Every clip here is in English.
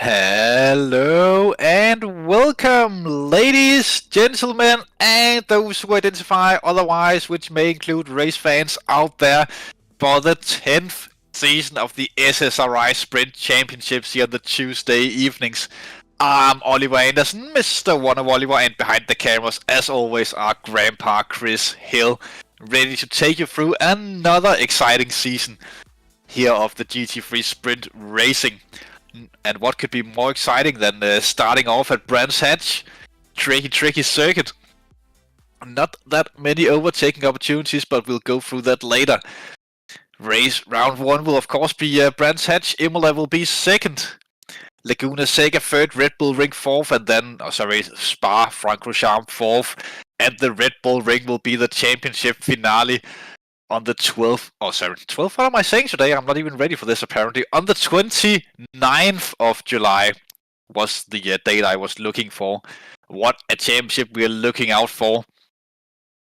Hello and welcome, ladies, gentlemen, and those who identify otherwise, which may include race fans out there, for the 10th season of the SSRI Sprint Championships here on the Tuesday evenings. I'm Oliver Anderson, Mr. One of Oliver, and behind the cameras, as always, our Grandpa Chris Hill, ready to take you through another exciting season here of the GT3 Sprint Racing. And what could be more exciting than starting off at Brands Hatch? Tricky circuit. Not that many overtaking opportunities, but we'll go through that later. Race round 1 will of course be Brands Hatch. Imola will be second. Laguna Seca third, Red Bull Ring fourth, and then, Spa, Francorchamps fourth. And the Red Bull Ring will be the championship finale on the 12th, 12th, what am I saying today? I'm not even ready for this apparently. On the 29th of July was the date I was looking for. What a championship we're looking out for.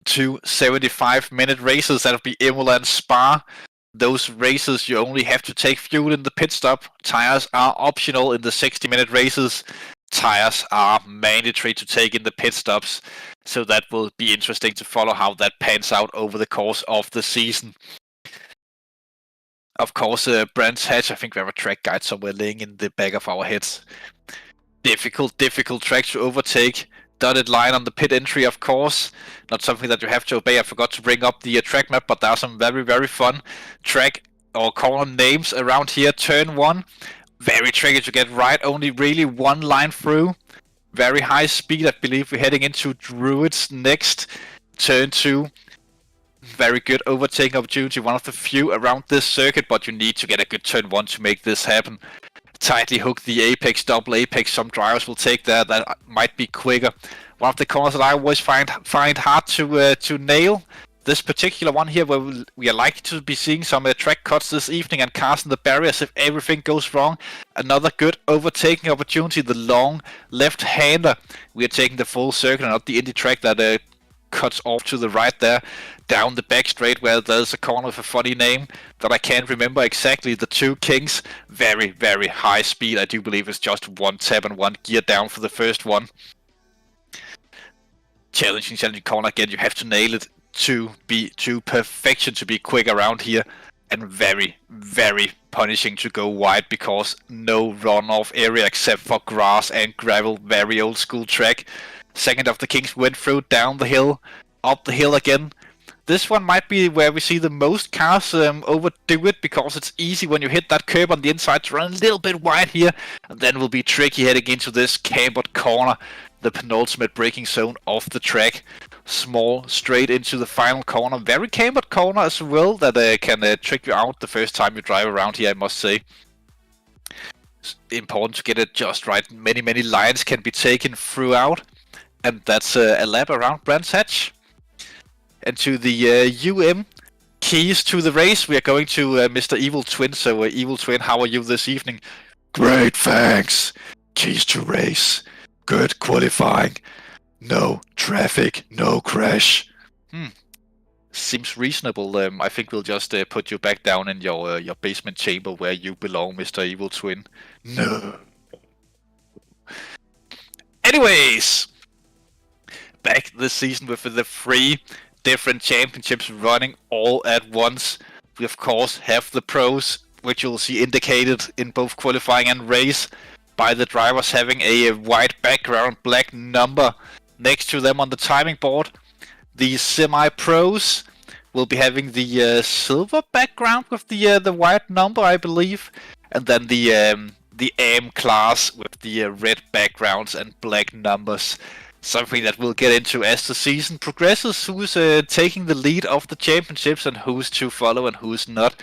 2 75-minute races, that'll be Imola and Spa. Those races you only have to take fuel in the pit stop. Tires are optional in the 60-minute races. Tires are mandatory to take in the pit stops. So that will be interesting to follow how that pans out over the course of the season. Of course, Brands Hatch, I think we have a track guide somewhere laying in the back of our heads. Difficult track to overtake. Dotted line on the pit entry, of course. Not something that you have to obey. I forgot to bring up the track map, but there are some very fun track or corner names around here. Turn 1, very tricky to get right. Only really one line through. Very high speed. I believe we're heading into Druids next. Turn 2. Very good overtaking opportunity. One of the few around this circuit, but you need to get a good turn 1 to make this happen. Tightly hook the apex, double apex. Some drivers will take that. That might be quicker. One of the corners that I always find hard to nail. This particular one here, where we are likely to be seeing some track cuts this evening and cars in the barriers if everything goes wrong. Another good overtaking opportunity, the long left-hander. We are taking the full circuit and not the Indy track that cuts off to the right there. Down the back straight where there's a corner with a funny name that I can't remember exactly. The Two Kings, very high speed. I do believe it's just one tap and one gear down for the first one. Challenging corner again. You have to nail it to be to perfection to be quick around here, and very punishing to go wide because no runoff area except for grass and gravel. Very old school track. Second of the Kings went through, down the hill, up the hill again. This one might be where we see the most cars overdo it, because it's easy when you hit that curb on the inside to run a little bit wide here, and then will be tricky heading into this cambered corner, the penultimate braking zone of the track. Small, straight into the final corner. Very cambered corner as well, that can trick you out the first time you drive around here, I must say. It's important to get it just right. Many lines can be taken throughout, and that's a lap around Brands Hatch. And to the keys to the race, we are going to Mr. Evil Twin. So Evil Twin, how are you this evening? Great, thanks. Keys to race. Good qualifying. No traffic, no crash. Seems reasonable. I think we'll just put you back down in your basement chamber where you belong, Mr. Evil Twin. No. Anyways, back this season with the 3 different championships running all at once. We of course have the pros, which you'll see indicated in both qualifying and race by the drivers having a white background, black number next to them on the timing board. The semi-pros will be having the silver background with the white number, I believe, and then the AM class with the red backgrounds and black numbers. Something that we'll get into as the season progresses, who's taking the lead of the championships and who's to follow and who's not.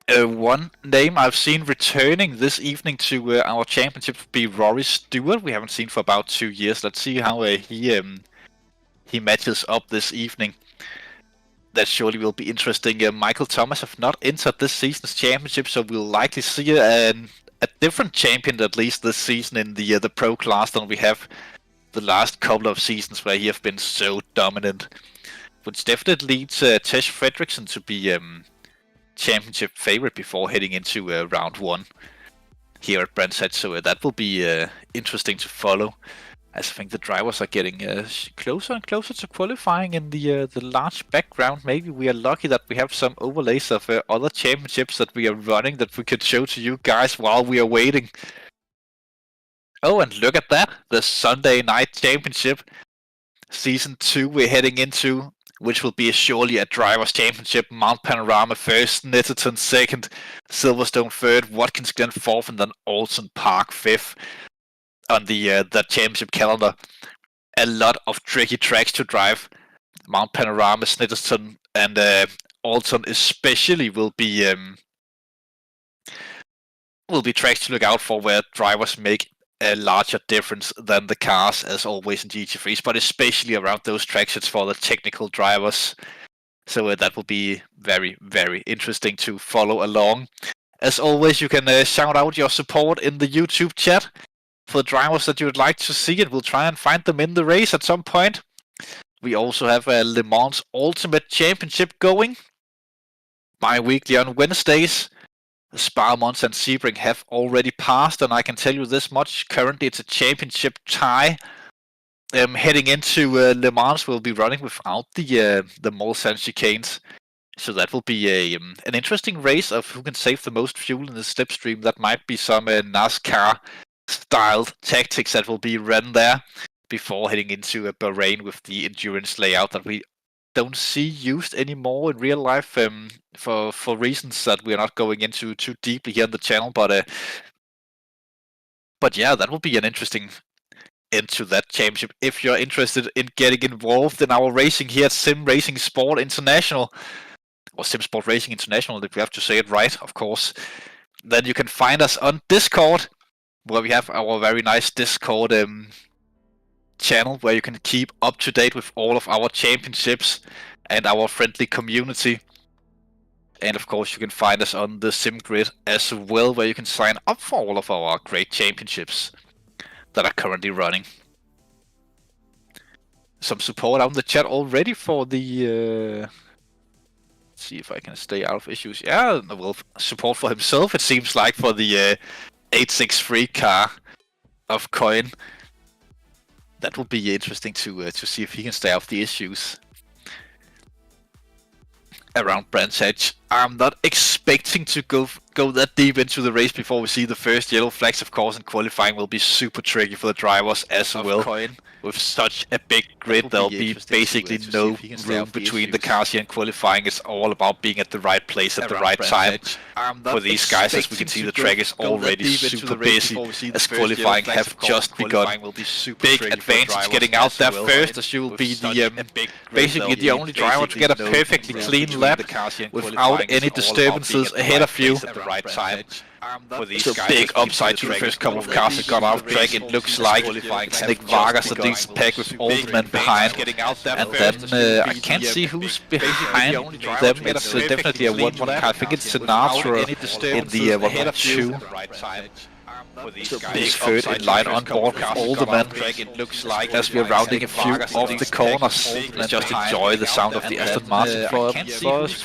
One name I've seen returning this evening to our championship would be Rory Stewart. We haven't seen for about 2 years. Let's see how he matches up this evening. That surely will be interesting. Michael Thomas have not entered this season's championship, so we'll likely see a different champion at least this season in the pro class than we have the last couple of seasons where he have been so dominant. Which definitely leads Tesh Fredriksson to be championship favorite before heading into round 1 here at Brands Hatch, so that will be interesting to follow, as I think the drivers are getting closer and closer to qualifying in the large background. Maybe we are lucky that we have some overlays of other championships that we are running that we could show to you guys while we are waiting. Oh, and look at that, the Sunday Night Championship Season 2 we're heading into, which will be surely a Drivers' Championship. Mount Panorama first, Netterton second, Silverstone third, Watkins Glen fourth, and then Alton Park fifth on the championship calendar. A lot of tricky tracks to drive. Mount Panorama, Snitterton, and Alton especially will be tracks to look out for, where drivers make a larger difference than the cars, as always in GT3s, but especially around those tracks it's for the technical drivers. So that will be very, very interesting to follow along. As always, you can shout out your support in the YouTube chat for the drivers that you would like to see, and we'll try and find them in the race at some point. We also have a Le Mans Ultimate Championship going bi-weekly on Wednesdays. Spa, Mons and Sebring have already passed, and I can tell you this much: currently it's a championship tie. Heading into Le Mans, we'll be running without the Mulsanne chicanes, so that will be an interesting race of who can save the most fuel in the slipstream. That might be some NASCAR-styled tactics that will be run there before heading into Bahrain with the endurance layout that we don't see used anymore in real life, for reasons that we're not going into too deeply here on the channel, but yeah, that will be an interesting end to that championship. If you're interested in getting involved in our racing here at Sim Racing Sport International, or Simsport Racing International, if we have to say it right, of course, then you can find us on Discord, where we have our very nice Discord channel where you can keep up to date with all of our championships and our friendly community. And of course you can find us on the SimGrid as well, where you can sign up for all of our great championships that are currently running. Some support out in the chat already for the let's see if I can stay out of issues. Yeah, well, support for himself, it seems like, for the 863 car of Coin. That will be interesting to see if he can stay off the issues around Brands Hatch. I'm not expecting to go that deep into the race before we see the first yellow flags, of course, and qualifying will be super tricky for the drivers as well. With such a big grid, there'll be basically no room between the cars here, and qualifying is all about being at the right place at the right time for these guys. As we can see, the track is already super busy, as qualifying have just begun. Big advantage getting out there first, as you'll be the basically the only driver to get a perfectly clean lap without any disturbances ahead of you. Right time for these guys. Big upside to the first couple of cars that got out of track. It looks like it's Nick Vargas that leads the pack with Oldman behind, and then I can't see who's behind them. It's definitely a 1-1 car. I think it's Sinatra in the 1-2. He's third in line on board with Alderman, as we're rounding a few of the corners. Let's just enjoy the sound of the Aston Martin for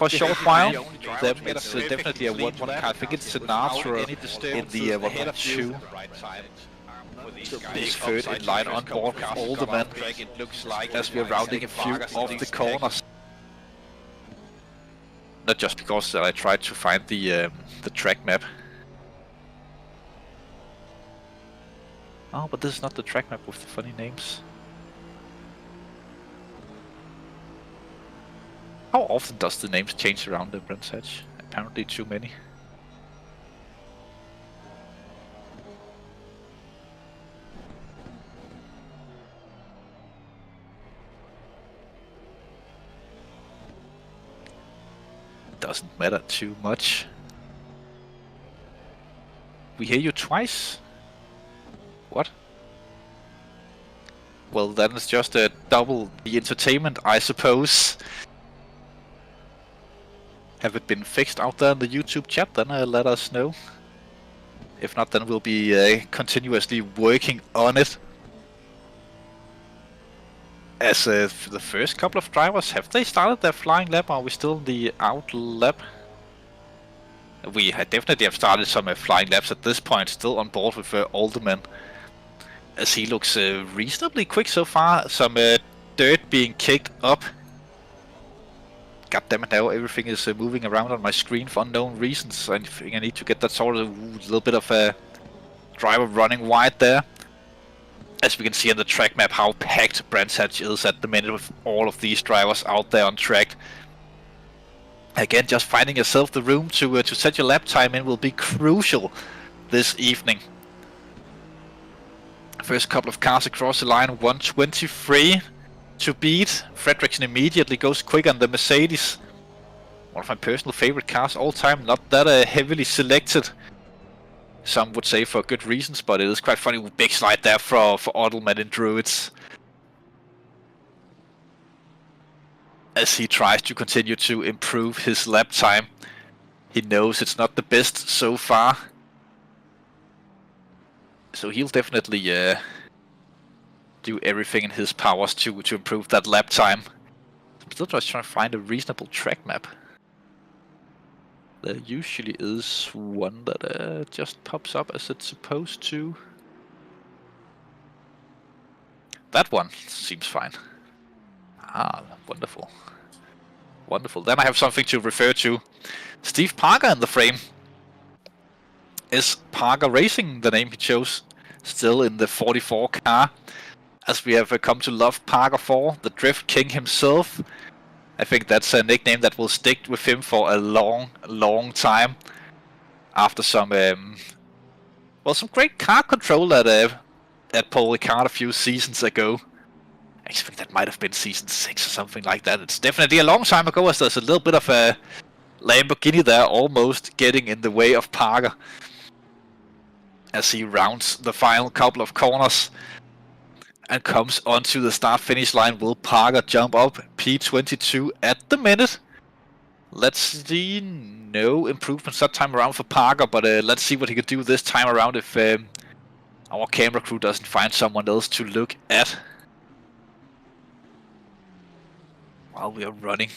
a short while. It's definitely a 1-1 car. I think it's Sinatra in the 1-2. Big third in line on board with all the men as we are rounding a few of the corners. Not just because I tried to find the track map. Oh, but this is not the track map with the funny names. How often does the names change around the Brands Hatch? Apparently too many. Doesn't matter too much. We hear you twice? What? Well, then it's just double the entertainment, I suppose. Have it been fixed out there in the YouTube chat? Then let us know. If not, then we'll be continuously working on it. As for the first couple of drivers, have they started their flying lap, or are we still in the out lap? We definitely have started some flying laps at this point, still on board with Alderman. As he looks reasonably quick so far, some dirt being kicked up. God damn it, now everything is moving around on my screen for unknown reasons. I think I need to get that sort of little bit of a driver running wide there. As we can see on the track map how packed Brands Hatch is at the minute with all of these drivers out there on track. Again, just finding yourself the room to set your lap time in will be crucial this evening. First couple of cars across the line, 1:23 to beat. Fredrickson immediately goes quick on the Mercedes. One of my personal favorite cars all time, not that heavily selected. Some would say for good reasons, but it is quite funny with big slide there for Odelman in Druids. As he tries to continue to improve his lap time. He knows it's not the best so far. So he'll definitely do everything in his powers to improve that lap time. I'm still just trying to find a reasonable track map. There usually is one that just pops up as it's supposed to. That one seems fine. Ah, wonderful. Wonderful. Then I have something to refer to. Steve Parker in the frame. Is Parker Racing the name he chose? Still in the 44 car. As we have come to love Parker for, the Drift King himself. I think that's a nickname that will stick with him for a long time. After some, well, some great car control at Paul Ricard a few seasons ago. I think that might have been season 6 or something like that. It's definitely a long time ago, as there's a little bit of a Lamborghini there almost getting in the way of Parker. As he rounds the final couple of corners and comes onto the start-finish line. Will Parker jump up? P22 at the minute. Let's see. No improvements that time around for Parker, but let's see what he can do this time around if our camera crew doesn't find someone else to look at while we are running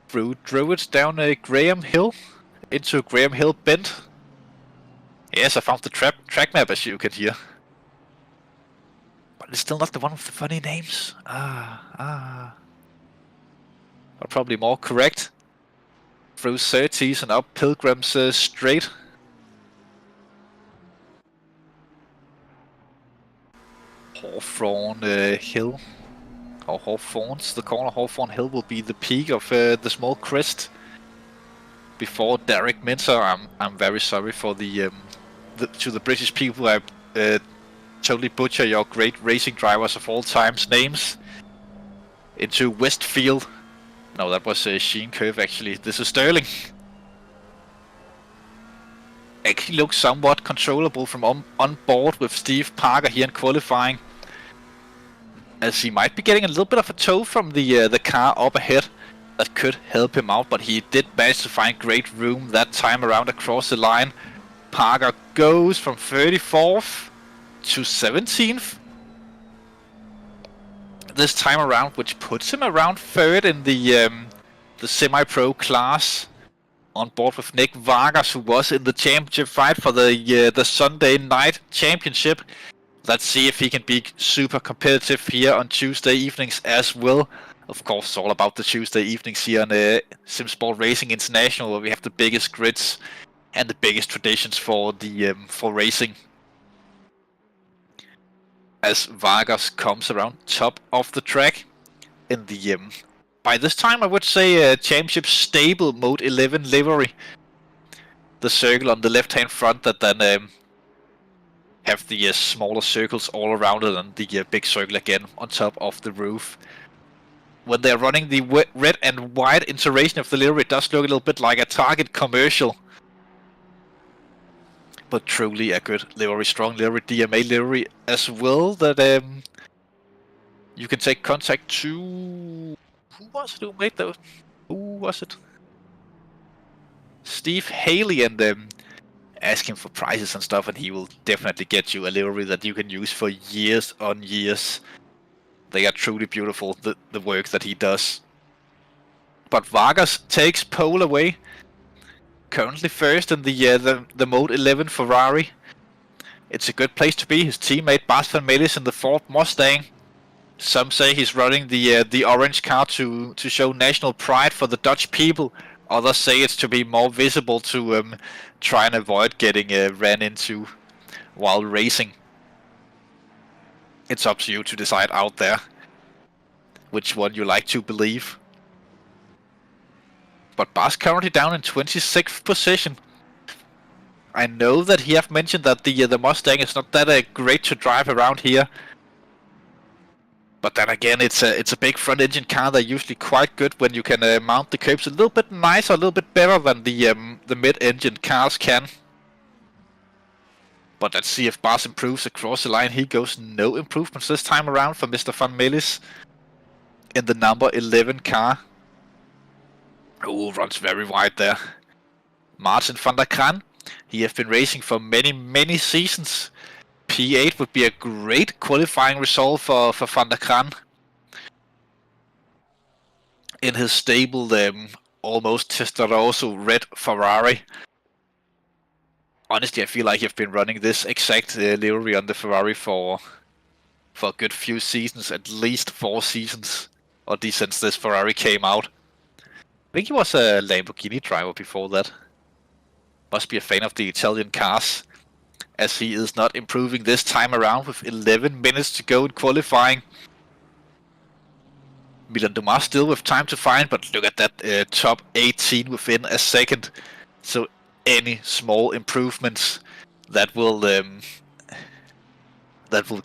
through Druids down Graham Hill into Graham Hill Bend. Yes, I found the track map, as you can hear. But it's still not the one with the funny names. But probably more correct. Through 30s and up Pilgrim's Straight. Hawthorne Hill. Or Hawthorns. The corner Hawthorne Hill will be the peak of the small crest. Before Derek Minter. I'm very sorry for to the British people. I totally butcher your great racing drivers of all times names. Into Westfield. No, that was Sheen Curve actually. This is Sterling. Actually looks somewhat controllable from on board with Steve Parker here in qualifying. As he might be getting a little bit of a tow from the car up ahead. That could help him out, but he did manage to find great room that time around across the line. Parker goes from 34th to 17th. This time around, which puts him around 3rd in the semi-pro class. on board with Nick Vargas, who was in the championship fight for the Sunday night championship. Let's see if he can be super competitive here on Tuesday evenings as well. Of course, it's all about the Tuesday evenings here on Simsport Racing International, where we have the biggest grids and the biggest traditions for the for racing. As Vargas comes around top of the track in the by this time I would say championship stable mode 11 livery. The circle on the left hand front that then have the smaller circles all around it, and the big circle again on top of the roof. When they're running the red and white iteration of the livery, it does look a little bit like a Target commercial. But truly a good livery, strong livery, DMA livery as well, that you can take contact to... Who was it who made those? Who was it? Steve Haley, and ask him for prices and stuff, and he will definitely get you a livery that you can use for years on years. They are truly beautiful, the work that he does. But Vargas takes pole away. Currently first in the Mode 11 Ferrari. It's a good place to be. His teammate Bas van Melis in the Ford Mustang. Some say he's running the orange car to show national pride for the Dutch people. Others say it's to be more visible to try and avoid getting ran into while racing. It's up to you to decide out there which one you like to believe. But Bas currently down in 26th position. I know that he have mentioned that the Mustang is not that great to drive around here. But then again, it's a big front engine car. They're usually quite good when you can mount the curbs a little bit nicer, a little bit better than the mid-engine cars can. But let's see if Bas improves across the line. He goes no improvements this time around for Mr. Van Melis in the number 11 car. Oh, runs very wide there. Martin van der Kraan. He has been racing for many seasons. P8 would be a great qualifying result for van der Kraan. In his stable, almost Testarosso red Ferrari. Honestly, I feel like you've been running this exact livery on the Ferrari for a good few seasons, at least 4 seasons, or since this Ferrari came out. I think he was a Lamborghini driver before that. Must be a fan of the Italian cars, as he is not improving this time around with 11 minutes to go in qualifying. Milan Dumas still with time to find, but look at that top 18 within a second. So any small improvements that will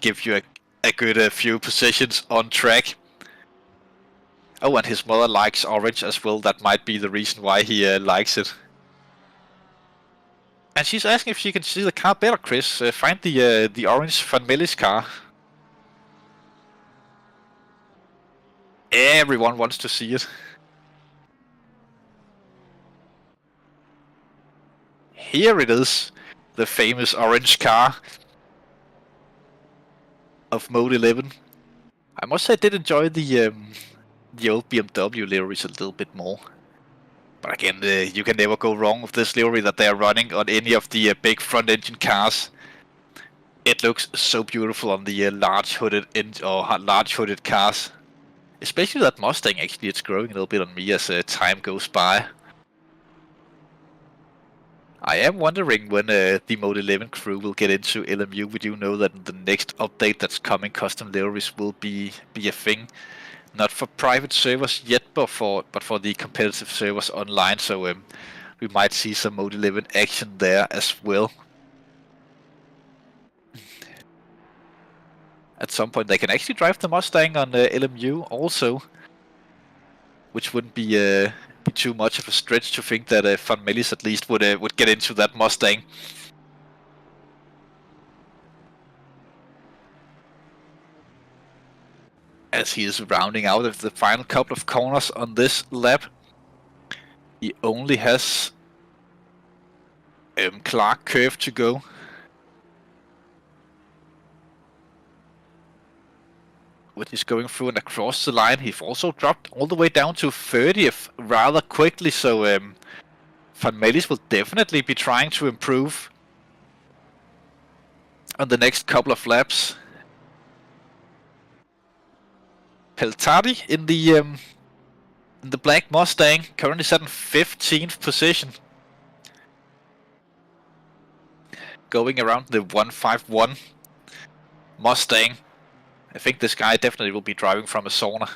give you a good few positions on track. Oh, and his mother likes orange as well. That might be the reason why he likes it. And she's asking if she can see the car better, Chris. Find the orange Van Melis car. Everyone wants to see it. Here it is, the famous orange car of Mode 11. I must say I did enjoy the old BMW liveries a little bit more. But again, you can never go wrong with this livery that they are running on any of the big front engine cars. It looks so beautiful on the large hooded cars. Especially that Mustang, actually, it's growing a little bit on me as time goes by. I am wondering when the Mode 11 crew will get into LMU. We do know that in the next update that's coming, custom liveries will be a thing. Not for private servers yet, but for the competitive servers online. So we might see some Mode 11 action there as well. At some point, they can actually drive the Mustang on LMU also, which wouldn't be too much of a stretch to think that Van Melis at least would get into that Mustang. As he is rounding out of the final couple of corners on this lap, he only has Clark curve to go. Which is going through and across the line. He's also dropped all the way down to 30th rather quickly, so Van Melis will definitely be trying to improve on the next couple of laps. Peltari in the black Mustang, currently set in 15th position. Going around the 151 Mustang. I think this guy definitely will be driving from a sauna.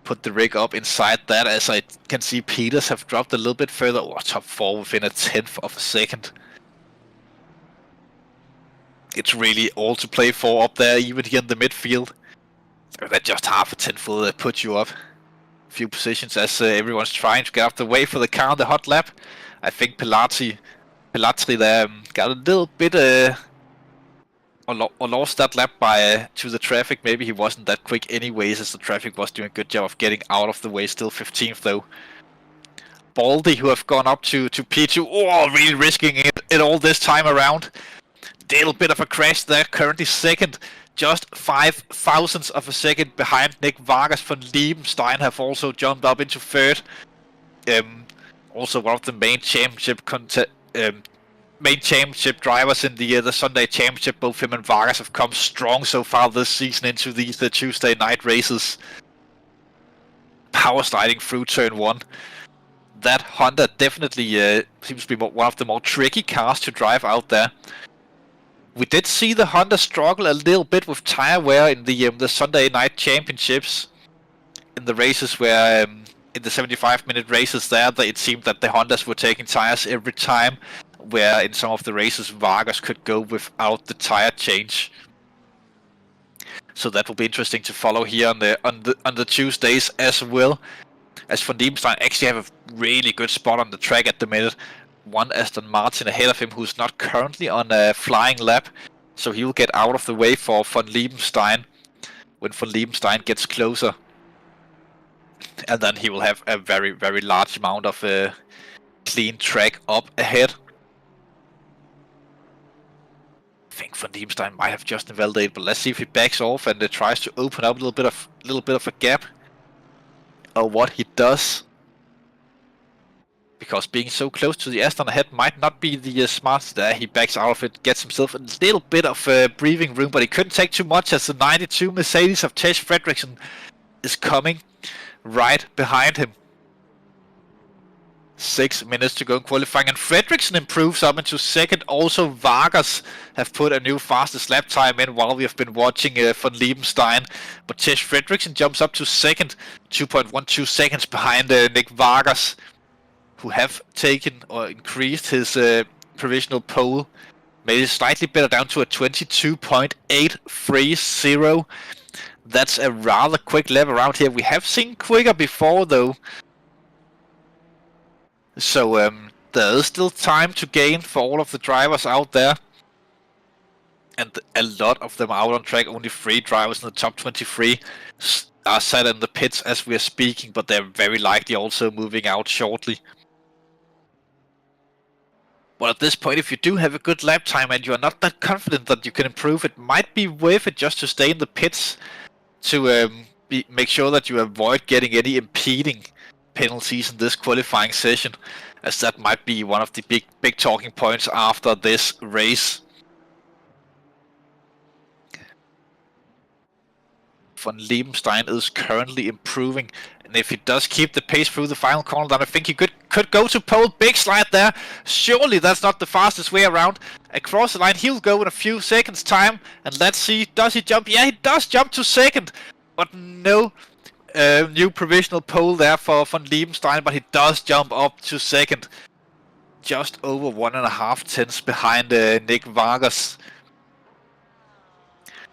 Put the rig up inside that, as I can see Peters have dropped a little bit further. Oh, top 4 within a 1/10 of a second. It's really all to play for up there, even here in the midfield. That just half a 10th will put you up a few positions as everyone's trying to get out the way for the car on the hot lap. I think Peltari there got a little bit or lost that lap by to the traffic. Maybe he wasn't that quick anyways, as the traffic was doing a good job of getting out of the way. Still 15th though. Baldy, who have gone up to P2. Oh, really risking it all this time around. Little bit of a crash there. Currently second, just 0.005 of a second behind Nick Vargas. Van Liebenstein have also jumped up into third. Also one of the main championship drivers in the Sunday Championship. Both him and Vargas have come strong so far this season into these Tuesday night races. Power sliding through turn 1. That Honda definitely seems to be one of the more tricky cars to drive out there. We did see the Honda struggle a little bit with tire wear in the Sunday night championships. In the races where, in the 75-minute races there, it seemed that the Hondas were taking tires every time. Where in some of the races Vargas could go without the tire change. So that will be interesting to follow here on the Tuesdays as well. As Van Liebenstein actually have a really good spot on the track at the minute. One Aston Martin ahead of him, who's not currently on a flying lap, so he will get out of the way for Van Liebenstein when Van Liebenstein gets closer, and then he will have a very, very large amount of clean track up ahead. I think Van Liebenstein might have just invalidated, but let's see if he backs off and tries to open up a little bit of a gap, or what he does. Because being so close to the Aston ahead might not be the smartest there. He backs out of it, gets himself a little bit of breathing room, but he couldn't take too much as the 92 Mercedes of Tej Fredriksson is coming right behind him. 6 minutes to go in qualifying, and Fredriksson improves up into second. Also Vargas have put a new fastest lap time in while we have been watching Van Liebenstein. But Tej Fredriksson jumps up to second, 2.12 seconds behind Nick Vargas, who have taken or increased his provisional pole. Made it slightly better down to a 22.830. That's a rather quick lap around here. We have seen quicker before though. So there is still time to gain for all of the drivers out there. And a lot of them out on track. Only 3 drivers in the top 23 are sat in the pits as we are speaking, but they're very likely also moving out shortly. But at this point, if you do have a good lap time and you are not that confident that you can improve, it might be worth it just to stay in the pits to make sure that you avoid getting any impeding penalties in this qualifying session, as that might be one of the big talking points after this race. Van Liebenstein is currently improving, and if he does keep the pace through the final corner, then I think he could go to pole. Big slide there. Surely that's not the fastest way around. Across the line, he'll go in a few seconds time, and let's see, does he jump? Yeah, he does jump to second, but no new provisional pole there for Van Liebenstein, but he does jump up to second, just over 1.5 tenths behind Nick Vargas.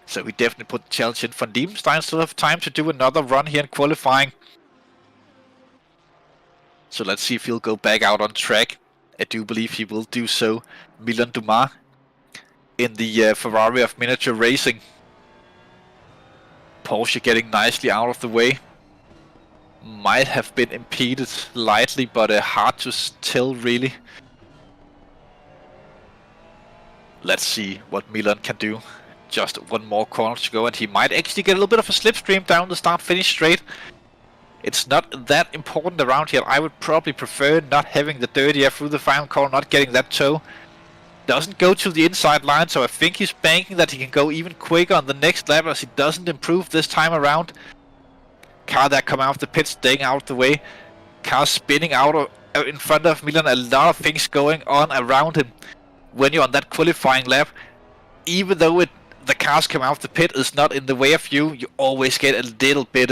So we definitely put the challenge in. Van Liebenstein still have time to do another run here in qualifying. So let's see if he'll go back out on track. I do believe he will do so. Milan Dumas in the Ferrari of miniature racing. Porsche getting nicely out of the way. Might have been impeded lightly, but hard to tell really. Let's see what Milan can do. Just one more corner to go, and he might actually get a little bit of a slipstream down the start-finish straight. It's not that important around here. I would probably prefer not having the dirty air through the final corner, not getting that toe. Doesn't go to the inside line, so I think he's banking that he can go even quicker on the next lap as he doesn't improve this time around. Car that come out of the pit, staying out of the way. Car spinning out in front of Milan. A lot of things going on around him when you're on that qualifying lap. Even though the cars come out of the pit is not in the way of you, you always get a little bit...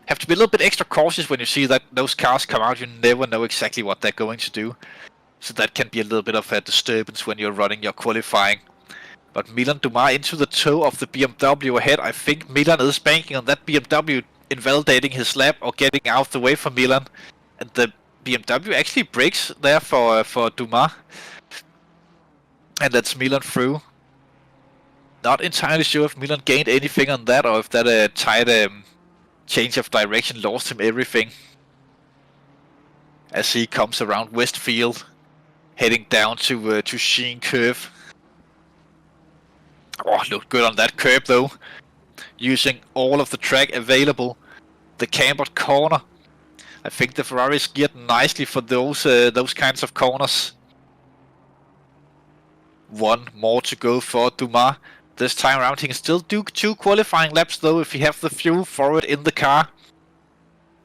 have to be a little bit extra cautious when you see that those cars come out. You never know exactly what they're going to do. So that can be a little bit of a disturbance when you're running your qualifying. But Milan Dumas into the toe of the BMW ahead. I think Milan is banking on that BMW invalidating his lap or getting out the way for Milan. And the BMW actually brakes there for Dumas. And that's Milan through. Not entirely sure if Milan gained anything on that or if that tight change of direction lost him everything. As he comes around Westfield, heading down to Sheen Curve. Oh, looked good on that curve though. Using all of the track available. The cambered corner. I think the Ferrari is geared nicely for those kinds of corners. One more to go for Dumas. This time around he can still do 2 qualifying laps though if he have the fuel for it in the car.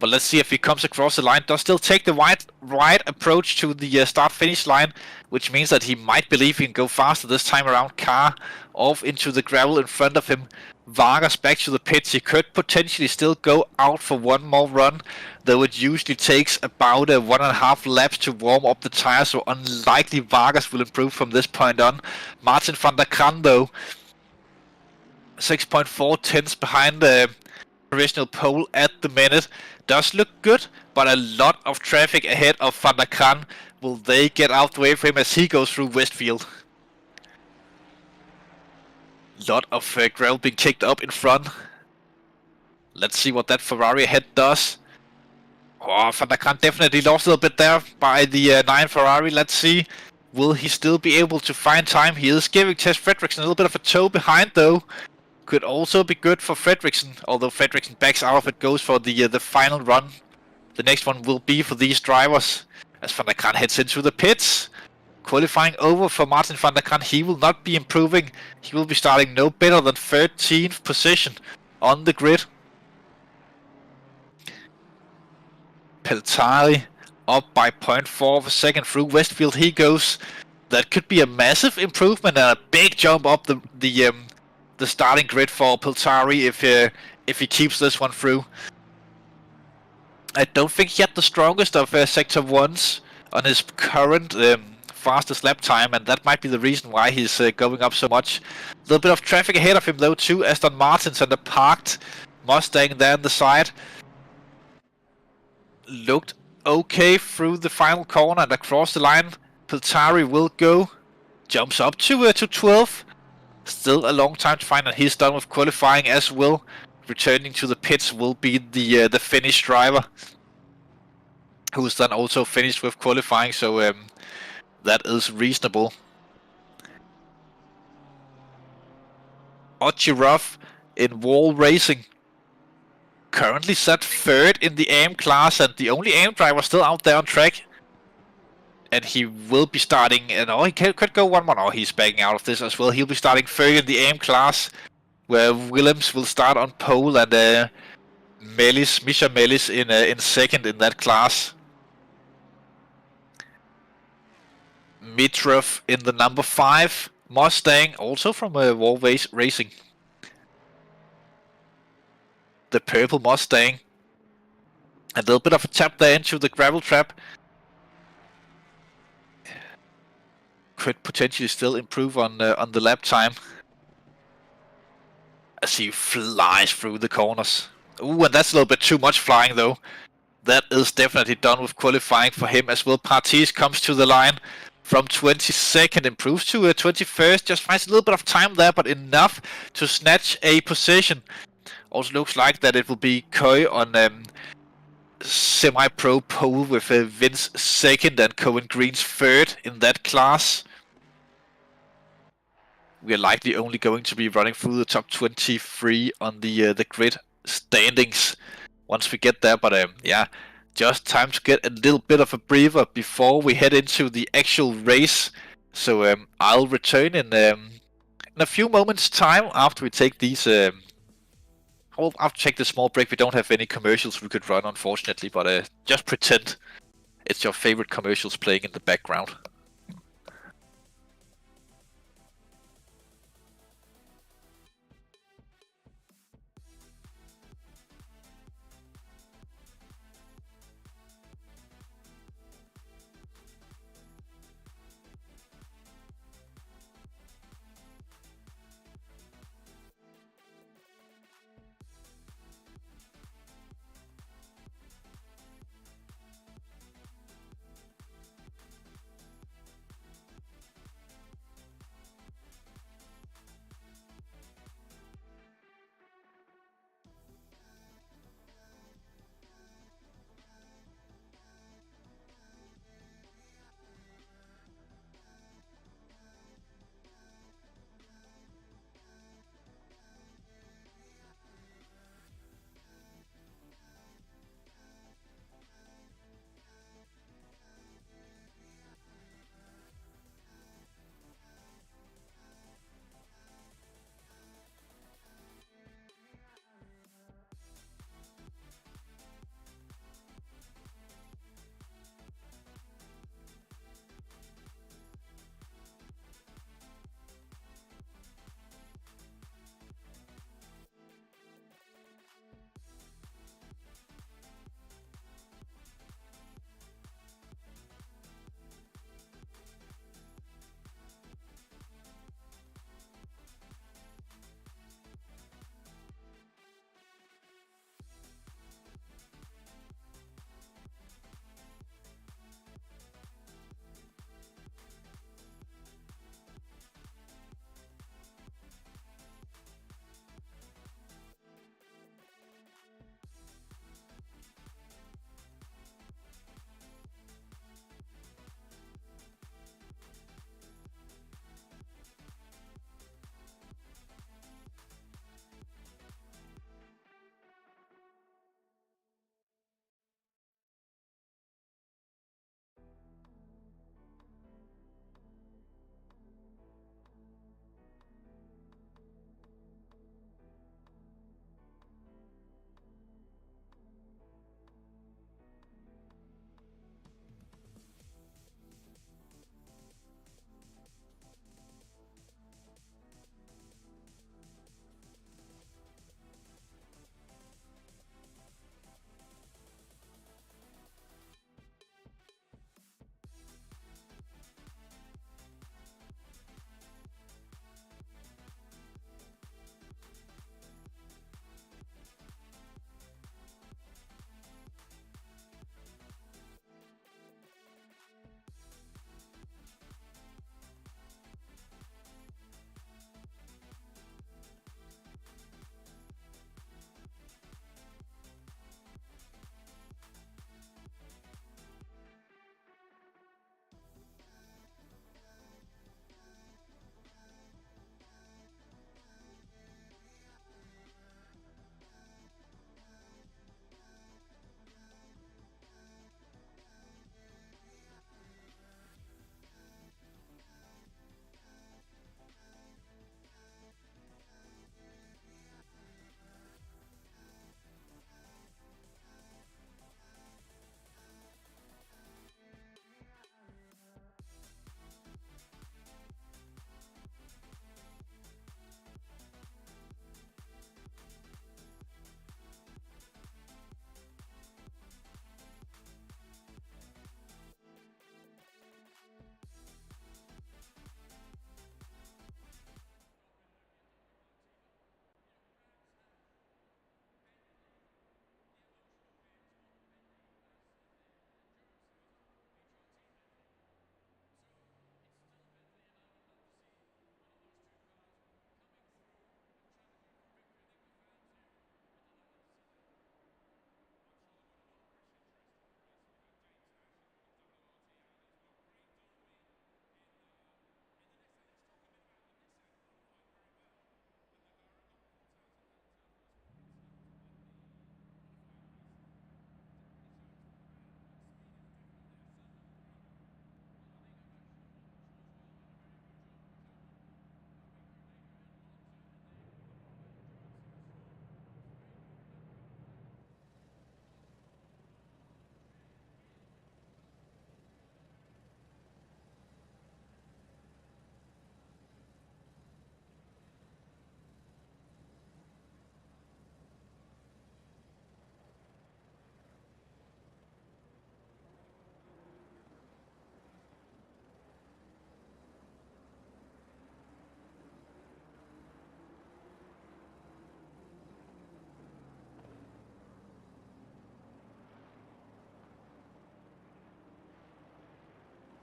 But let's see if he comes across the line. Does still take the right approach to the start-finish line, which means that he might believe he can go faster this time around. Car off into the gravel in front of him. Vargas back to the pits. He could potentially still go out for one more run, though it usually takes about 1.5 laps to warm up the tires, so unlikely Vargas will improve from this point on. Martin van der Kraan though, 6.4 tenths behind the original pole at the minute. Does look good, but a lot of traffic ahead of Van der Kraan. Will they get out the way for him as he goes through Westfield? Lot of gravel being kicked up in front. Let's see what that Ferrari ahead does. Oh, Van der Kraan definitely lost a little bit there by the 9 Ferrari. Let's see. Will he still be able to find time? He is giving Tess Fredriksson a little bit of a toe behind though. Could also be good for Fredriksson, although Fredriksson backs out of it, goes for the final run. The next one will be for these drivers, as Van der Kraan heads into the pits. Qualifying over for Martin van der Kraan. He will not be improving. He will be starting no better than 13th position on the grid. Peltari up by 0.4 of a second through Westfield he goes. That could be a massive improvement and a big jump up the starting grid for Peltari if he keeps this one through. I don't think he had the strongest of Sector 1s on his current fastest lap time, and that might be the reason why he's going up so much. A little bit of traffic ahead of him though, 2 Aston Martins and a parked Mustang there on the side. Looked okay through the final corner and across the line. Peltari will go. Jumps up to 12. Still a long time to find, and he's done with qualifying as well. Returning to the pits will be the Finnish driver, who's then also finished with qualifying, so that is reasonable. Ochirov in wall racing, currently set 3rd in the AM class, and the only AM driver still out there on track. And he will be starting, he could go one more. No, he's backing out of this as well. He'll be starting 3rd in the AM class, where Willems will start on pole and Misha Mellis in 2nd in that class. Mitrov in the number 5 Mustang, also from Wall Racing. The purple Mustang. A little bit of a tap there into the gravel trap. Could potentially still improve on the lap time. As he flies through the corners. Ooh, and that's a little bit too much flying though. That is definitely done with qualifying for him as well. Partis comes to the line from 22nd, improves to 21st. Just finds a little bit of time there, but enough to snatch a position. Also looks like that it will be Coy on semi-pro pole with Vince 2nd and Cohen Green's 3rd in that class. We are likely only going to be running through the top 23 on the grid standings once we get there. But yeah, just time to get a little bit of a breather before we head into the actual race. So I'll return in a few moments' time after we take these. I'll take the small break. We don't have any commercials we could run, unfortunately, but just pretend it's your favorite commercials playing in the background.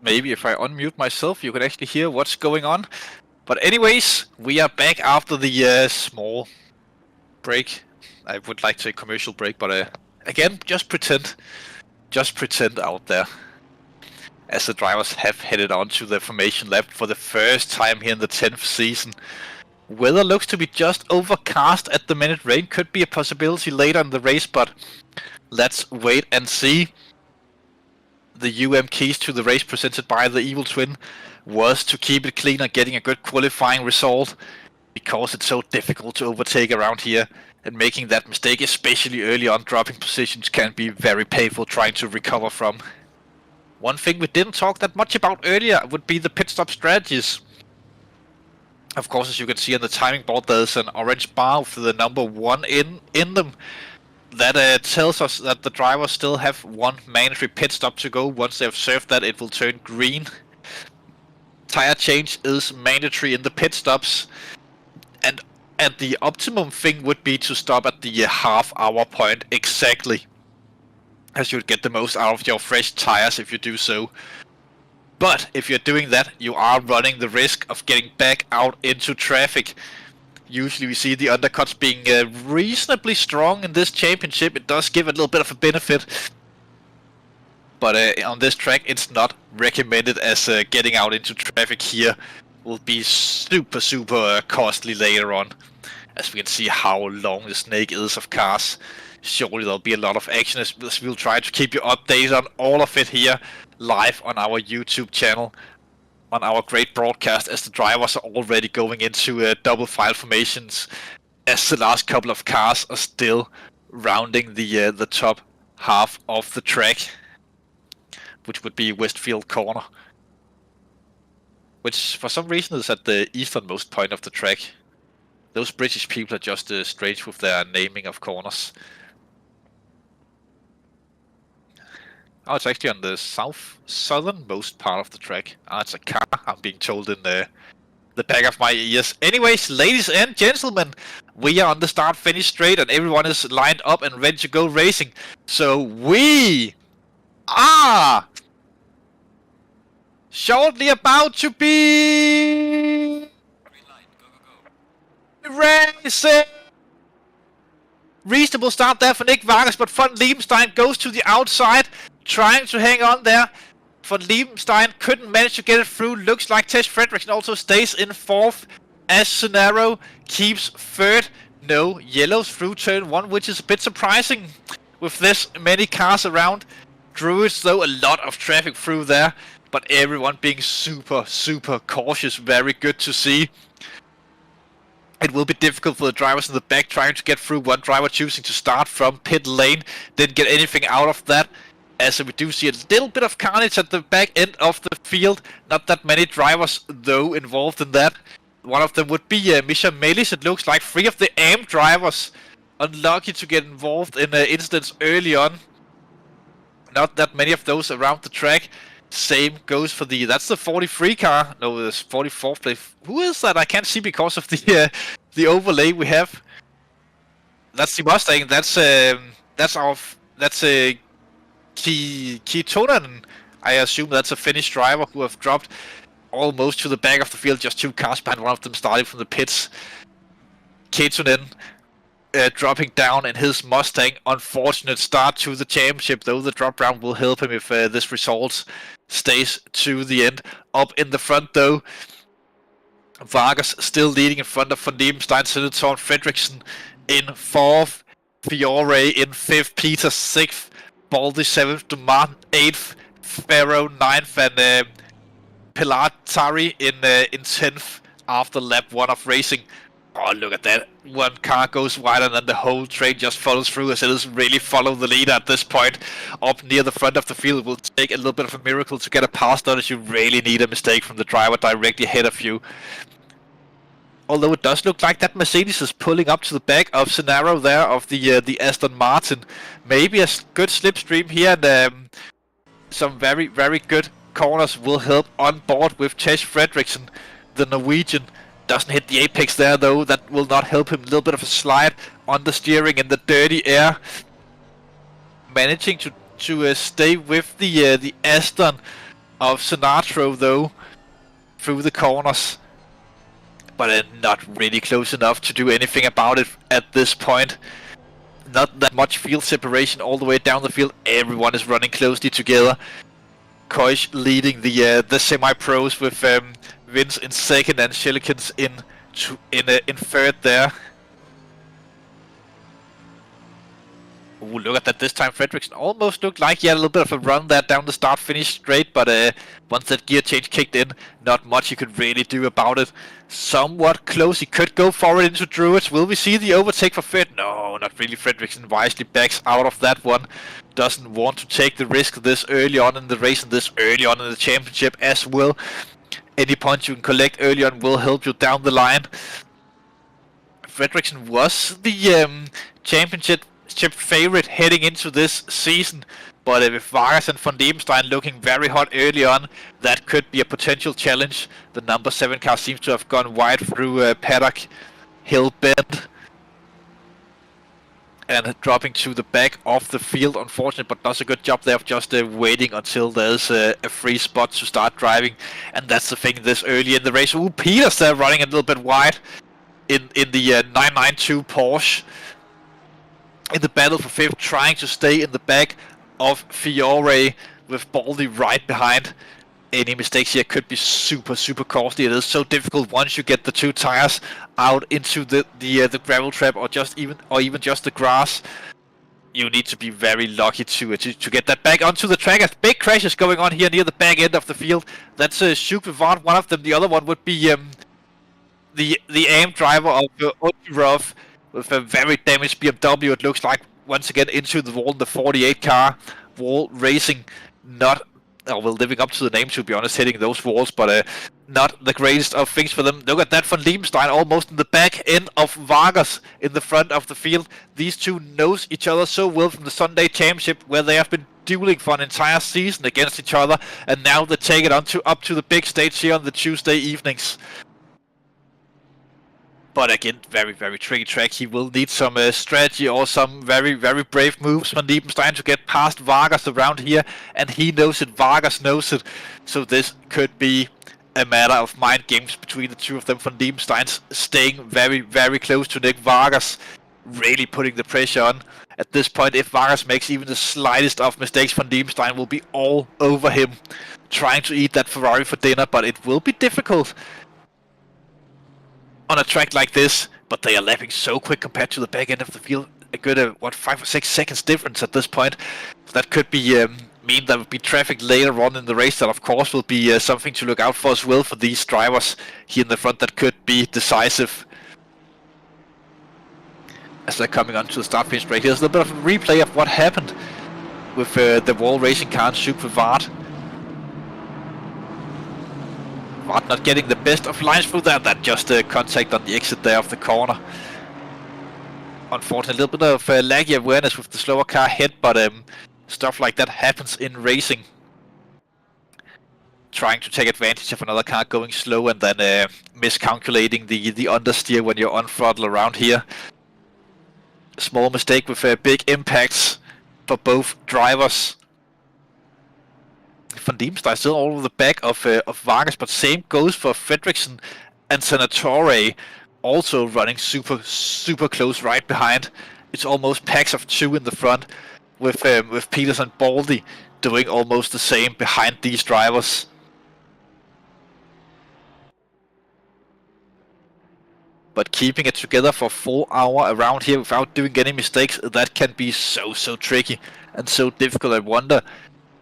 Maybe if I unmute myself, you can actually hear what's going on. But anyways, we are back after the small break. I would like to say commercial break, but again, just pretend out there. As the drivers have headed on to the formation lap for the first time here in the 10th season. Weather looks to be just overcast at the minute. Rain could be a possibility later in the race, but let's wait and see. The keys to the race presented by the Evil Twin was to keep it clean and getting a good qualifying result, because it's so difficult to overtake around here, and making that mistake, especially early on dropping positions, can be very painful trying to recover from. One thing we didn't talk that much about earlier would be the pit stop strategies. Of course, as you can see on the timing board, there's an orange bar with the number 1 in them. That tells us that the drivers still have one mandatory pit stop to go. Once they have served that, it will turn green. Tire change is mandatory in the pit stops. And the optimum thing would be to stop at the half-hour point exactly, as you'd get the most out of your fresh tires if you do so. But if you're doing that, you are running the risk of getting back out into traffic. Usually we see the undercuts being reasonably strong in this championship. It does give a little bit of a benefit. But on this track, it's not recommended, as getting out into traffic here will be super costly later on. As we can see how long the snake is of cars. Surely there'll be a lot of action, as we'll try to keep you updated on all of it here live on our YouTube channel, on our great broadcast, as the drivers are already going into double file formations, as the last couple of cars are still rounding the top half of the track, which would be Westfield Corner, which for some reason is at the easternmost point of the track. Those British people are just strange with their naming of corners. Oh, it's actually on the southernmost part of the track. Ah, it's a car, I'm being told in the back of my ears. Anyways, ladies and gentlemen, we are on the start-finish straight, and everyone is lined up and ready to go racing. So we are shortly about to be racing. Reasonable start there for Nick Vargas, but Von Liebenstein goes to the outside, trying to hang on there. Von Liebenstein couldn't manage to get it through. Looks like Tess Fredrickson also stays in 4th, as Scenaro keeps 3rd. No yellows through turn 1, which is a bit surprising with this many cars around. Druids, though, a lot of traffic through there, but everyone being super cautious. Very good to see. It will be difficult for the drivers in the back trying to get through. One driver choosing to start from pit lane, didn't get anything out of that, as we do see a little bit of carnage at the back end of the field. Not that many drivers, though, involved in that. One of them would be Misha Melis. It looks like 3 of the AM drivers unlucky to get involved in incidents early on. Not that many of those around the track. Same goes for that's the 43 car. No, it's 44th place. Who is that? I can't see because of the overlay we have. That's the Mustang. That's Kitonen. I assume that's a Finnish driver who have dropped almost to the back of the field. Just 2 cars behind, one of them starting from the pits. Kitonen dropping down in his Mustang. Unfortunate start to the championship, though the drop round will help him if this result stays to the end. Up in the front, though, Vargas still leading in front of Von Liebenstein, Senator Fredrickson in 4th, Fiore in 5th, Peter 6th, Baldy 7th, Duman 8th, Farrow 9th, and Pilatari in 10th after lap 1 of racing. Oh, look at that. One car goes wide and then the whole train just follows through, as it doesn't really follow the leader at this point. Up near the front of the field, it will take a little bit of a miracle to get a pass done, as you really need a mistake from the driver directly ahead of you. Although it does look like that Mercedes is pulling up to the back of Scenaro there, of the Aston Martin. Maybe a good slipstream here, and some very good corners will help on board with Tess Fredrickson, the Norwegian. Doesn't hit the apex there, though. That will not help him. A little bit of a slide on the steering in the dirty air. Managing to stay with the Aston of Sinatra though, through the corners. But not really close enough to do anything about it at this point. Not that much field separation all the way down the field. Everyone is running closely together. Koish leading the semi-pros with Vince in second and Shelikins in third there. Ooh, look at that this time. Fredriksson almost looked like he had a little bit of a run there down the start-finish straight, but once that gear change kicked in, not much he could really do about it. Somewhat close, he could go forward into Druids. Will we see the overtake for Fred? No, not really. Fredriksson wisely backs out of that one. Doesn't want to take the risk this early on in the race and this early on in the championship as well. Any points you can collect early on will help you down the line. Fredriksson was the championship favorite heading into this season, but with Vargas and Van Diemenstein looking very hot early on, that could be a potential challenge. The number 7 car seems to have gone wide through Paddock Hill Bend and dropping to the back of the field, unfortunate, but does a good job there of just waiting until there's a free spot to start driving. And that's the thing this early in the race. Ooh, Peters there running a little bit wide in the 992 Porsche. In the battle for 5th, trying to stay in the back of Fiore with Baldy right behind. Any mistakes here could be super costly. It is so difficult once you get the 2 tires out into the gravel trap or even just the grass. You need to be very lucky to get that back onto the track. As big crashes going on here near the back end of the field. That's Shuk Vivant, one of them. The other one would be the AM driver of Otirov. With a very damaged BMW, it looks like, once again into the wall in the 48 car. Wall racing, living up to the name, to be honest, hitting those walls, but not the greatest of things for them. Look at that, Van Diemenstein almost in the back end of Vargas in the front of the field. These two knows each other so well from the Sunday Championship, where they have been dueling for an entire season against each other, and now they take it up to the big stage here on the Tuesday evenings. But again, very tricky track. He will need some strategy or some very brave moves from Diepenstein to get past Vargas around here. And he knows it, Vargas knows it. So this could be a matter of mind games between the two of them. Van Diepenstein staying very close to Nick Vargas. Really putting the pressure on. At this point, if Vargas makes even the slightest of mistakes, Van Diepenstein will be all over him. Trying to eat that Ferrari for dinner, but it will be difficult on a track like this, but they are lapping so quick compared to the back end of the field. A good 5 or 6 seconds difference at this point. So that could be mean there will be traffic later on in the race. That of course will be something to look out for as well for these drivers here in the front. That could be decisive as they're coming onto the start finish straight. Here's a little bit of a replay of what happened with the wall racing car and Shuk Vivart. Not getting the best of lines through there. That just contact on the exit there of the corner. Unfortunately, a little bit of laggy awareness with the slower car ahead, but stuff like that happens in racing. Trying to take advantage of another car going slow and then miscalculating the understeer when you're on throttle around here. Small mistake with big impacts for both drivers. Van Diemenstein still all over the back of Vargas, but same goes for Fredriksson and Senatore, also running super close right behind. It's almost packs of 2 in the front, with Peters and Baldy doing almost the same behind these drivers. But keeping it together for 4 hours around here without doing any mistakes, that can be so tricky and so difficult. I wonder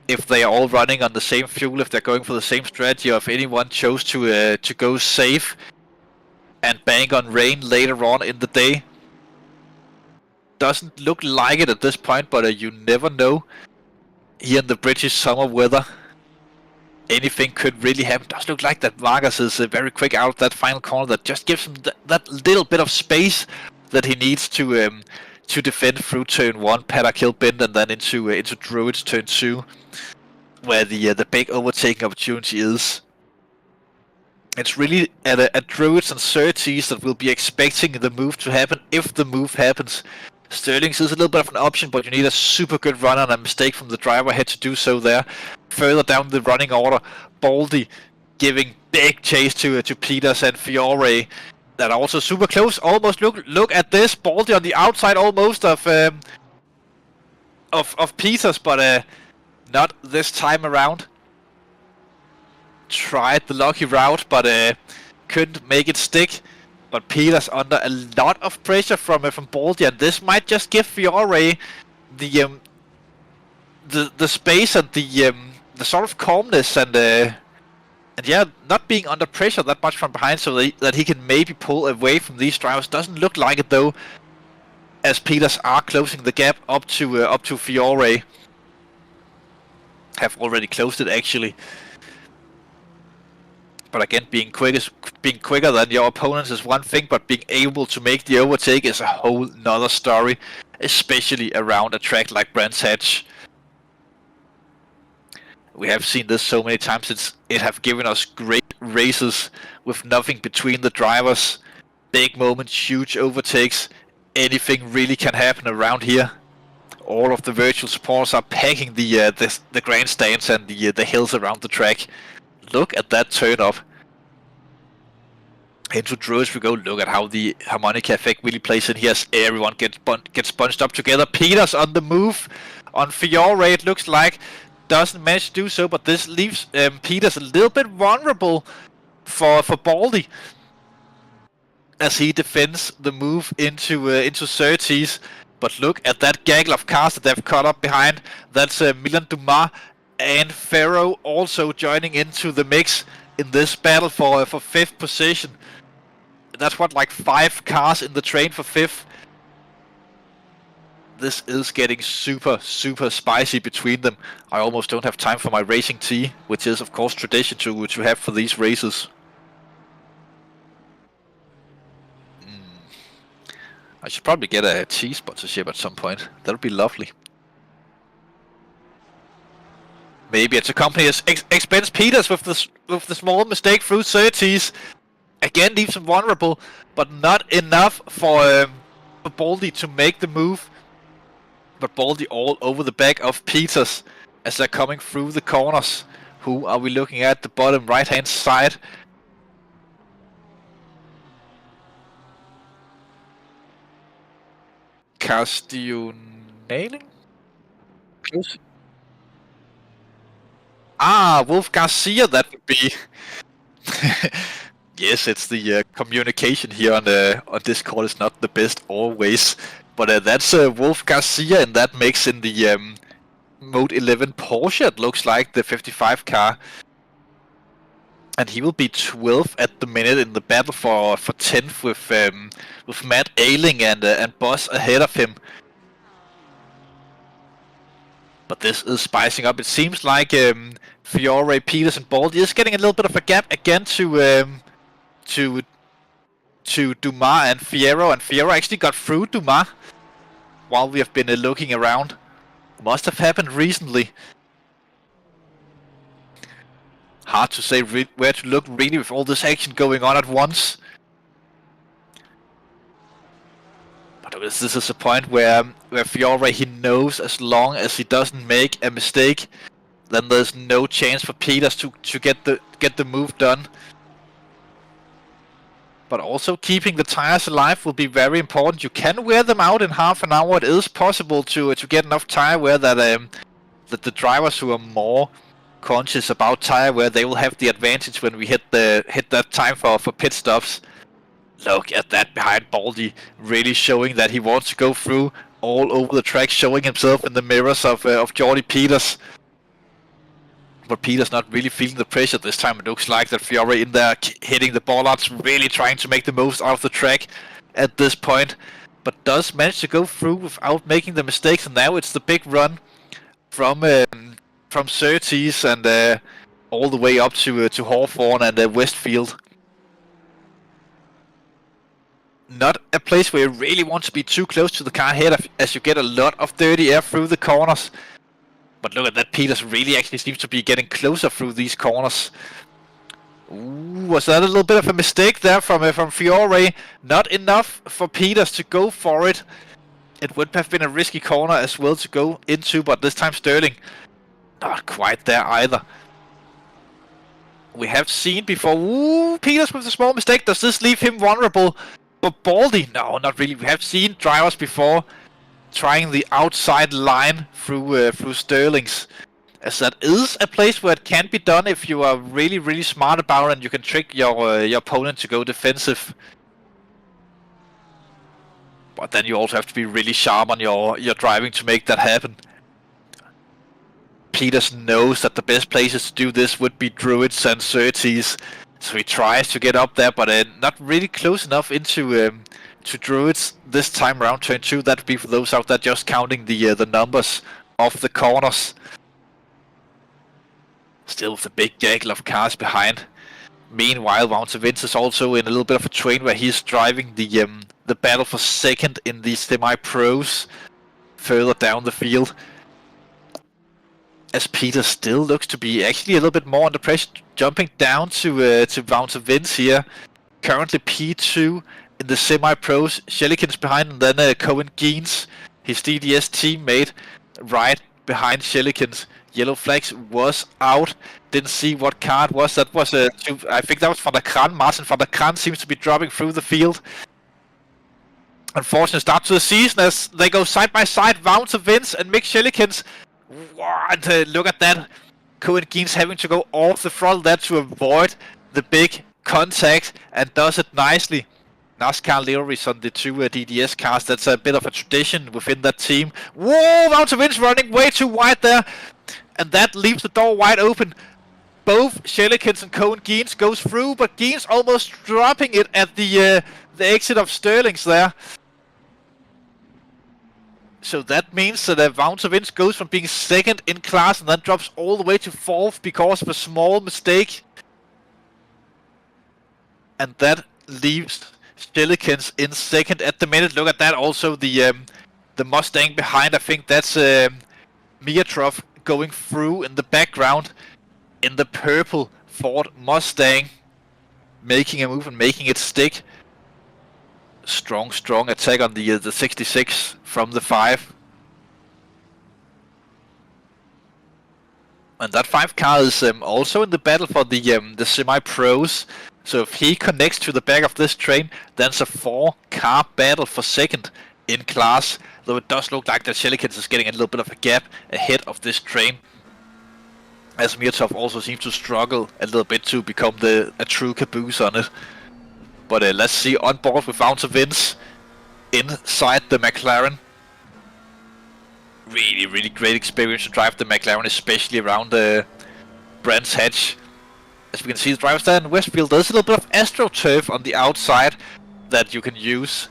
if they are all running on the same fuel, if they're going for the same strategy, or if anyone chose to go safe and bank on rain later on in the day. Doesn't look like it at this point, but you never know. Here in the British summer weather, anything could really happen. Does look like that Vargas is very quick out of that final corner. That just gives him that little bit of space that he needs to defend through turn 1, Paddock Hill Bend, and then into Druids turn 2, where the big overtaking opportunity is. It's really at Druids and Surtees that we'll be expecting the move to happen, if the move happens. Sterling's is a little bit of an option, but you need a super good run and a mistake from the driver ahead to do so there. further down the running order. Baldy giving big chase to Peters and Fiore. That are also super close. Almost look at this. Baldy on the outside almost of Peters, but not this time around. Tried the lucky route, but couldn't make it stick. But Peters under a lot of pressure from Baldy, and this might just give Fiore the space and the sort of calmness and yeah, not being under pressure that much from behind, so that he can maybe pull away from these drivers. Doesn't look like it though, as Peters are closing the gap up to Fiore. Have already closed it actually. But again, being quicker than your opponents is one thing, but being able to make the overtake is a whole nother story, especially around a track like Brands Hatch. We have seen this so many times. It have given us great races with nothing between the drivers. Big moments, huge overtakes. Anything really can happen around here. All of the virtual supporters are packing the grandstands and the hills around the track. Look at that turn up. Into Druids we go. Look at how the harmonica effect really plays in here as everyone gets bunched up together. Peters on the move on Fiore, it looks like. Doesn't manage to do so, but this leaves Peters a little bit vulnerable for Baldy, as he defends the move into 30s. But look at that gaggle of cars that they've caught up behind. That's Milan Dumas and Ferro also joining into the mix in this battle for 5th position. That's what, like 5 cars in the train for 5th. This is getting super spicy between them. I almost don't have time for my racing tea, which is of course tradition to have for these races. I should probably get a tea sponsorship at some point. That would be lovely. Maybe it's a company as expense Peters with the small mistake through 30s. Again leaves him vulnerable, but not enough for Baldy to make the move. But Baldy all over the back of Peters as they're coming through the corners. Who are we looking at? The bottom right hand side. Castionaling? Close. Ah, Wolf Garcia, that would be. Yes, it's the communication here on Discord is not the best always, but that's Wolf Garcia in that mix in the Mode 11 Porsche. It looks like the 55 car, and he will be 12th at the minute in the battle for 10th with Matt Ailing and Boss ahead of him. But this is spicing up. It seems like Fiore, Peters, and Baldy is getting a little bit of a gap again to Dumas and Fierro. And Fierro actually got through Dumas while we have been looking around. Must have happened recently. Hard to say where to look really with all this action going on at once. But this is a point where Fiore, he knows as long as he doesn't make a mistake, then there's no chance for Peters to get the move done. But also keeping the tires alive will be very important. You can wear them out in half an hour. It is possible to get enough tire wear that the drivers who are more conscious about tire wear, they will have the advantage when we hit that time for pit stops. Look at that behind Baldy, really showing that he wants to go through all over the track, showing himself in the mirrors of Jordy Peters. But Peters not really feeling the pressure this time. It looks like that Fiore in there hitting the bollards, really trying to make the most out of the track at this point. But does manage to go through without making the mistakes, and now it's the big run from Surtees and all the way up to Hawthorne and Westfield. Not a place where you really want to be too close to the car ahead, as you get a lot of dirty air through the corners. But look at that, Peters really actually seems to be getting closer through these corners. Ooh, was that a little bit of a mistake there from Fiore? Not enough for Peters to go for it. It would have been a risky corner as well to go into, but this time Sterling Not quite there either. We have seen before. Ooh, Peters with a small mistake. Does this leave him vulnerable? But Baldy, no, not really. We have seen drivers before trying the outside line through Sterling's, as that is a place where it can be done if you are really, really smart about it and you can trick your opponent to go defensive. But then you also have to be really sharp on your driving to make that happen. Peters knows that the best places to do this would be Druids and Surtees, so he tries to get up there, but not really close enough into to Druids this time around. Turn 2, that would be for those out there just counting the numbers of the corners. Still with the big gaggle of cars behind. Meanwhile, Wout Vince is also in a little bit of a train where he's driving the battle for second in the semi-pros further down the field. As Peter still looks to be actually a little bit more under pressure, jumping down to Wout Vince here. Currently P2 in the semi-pros. Shelikins behind, and then Cohen Geens, his DDS teammate, right behind Shelikins. Yellow flags was out. Didn't see what car it was. That was I think that was Van der Kran. Martin Van der Kran seems to be dropping through the field. Unfortunate start to the season as they go side by side. Wout Vince and Mick Shelikins. And look at that. Cohen Geens having to go off the throttle there to avoid the big contact, and does it nicely. NASCAR liveries on the two DDS cars. That's a bit of a tradition within that team. Whoa, Wout Vince running way too wide there. And that leaves the door wide open. Both Shelikins and Cohen Geens goes through, but Geens almost dropping it at the exit of Sterling's there. So that means that Wout Vince goes from being second in class and then drops all the way to fourth because of a small mistake. And that leaves Shelikins in second at the minute. Look at that. Also the Mustang behind. I think that's Miatrov going through in the background in the purple Ford Mustang, making a move and making it stick. Strong attack on the 66 from the 5. And that 5 car is also in the battle for the semi-pros. So if he connects to the back of this train, then it's a 4-car battle for second in class. Though it does look like that Shelikins is getting a little bit of a gap ahead of this train, as Mirtov also seems to struggle a little bit to become a true caboose on it. But let's see on board with Wout Vince inside the McLaren. Really great experience to drive the McLaren, especially around Brands Hatch. As we can see, the drivers there in Westfield, there's a little bit of AstroTurf on the outside that you can use.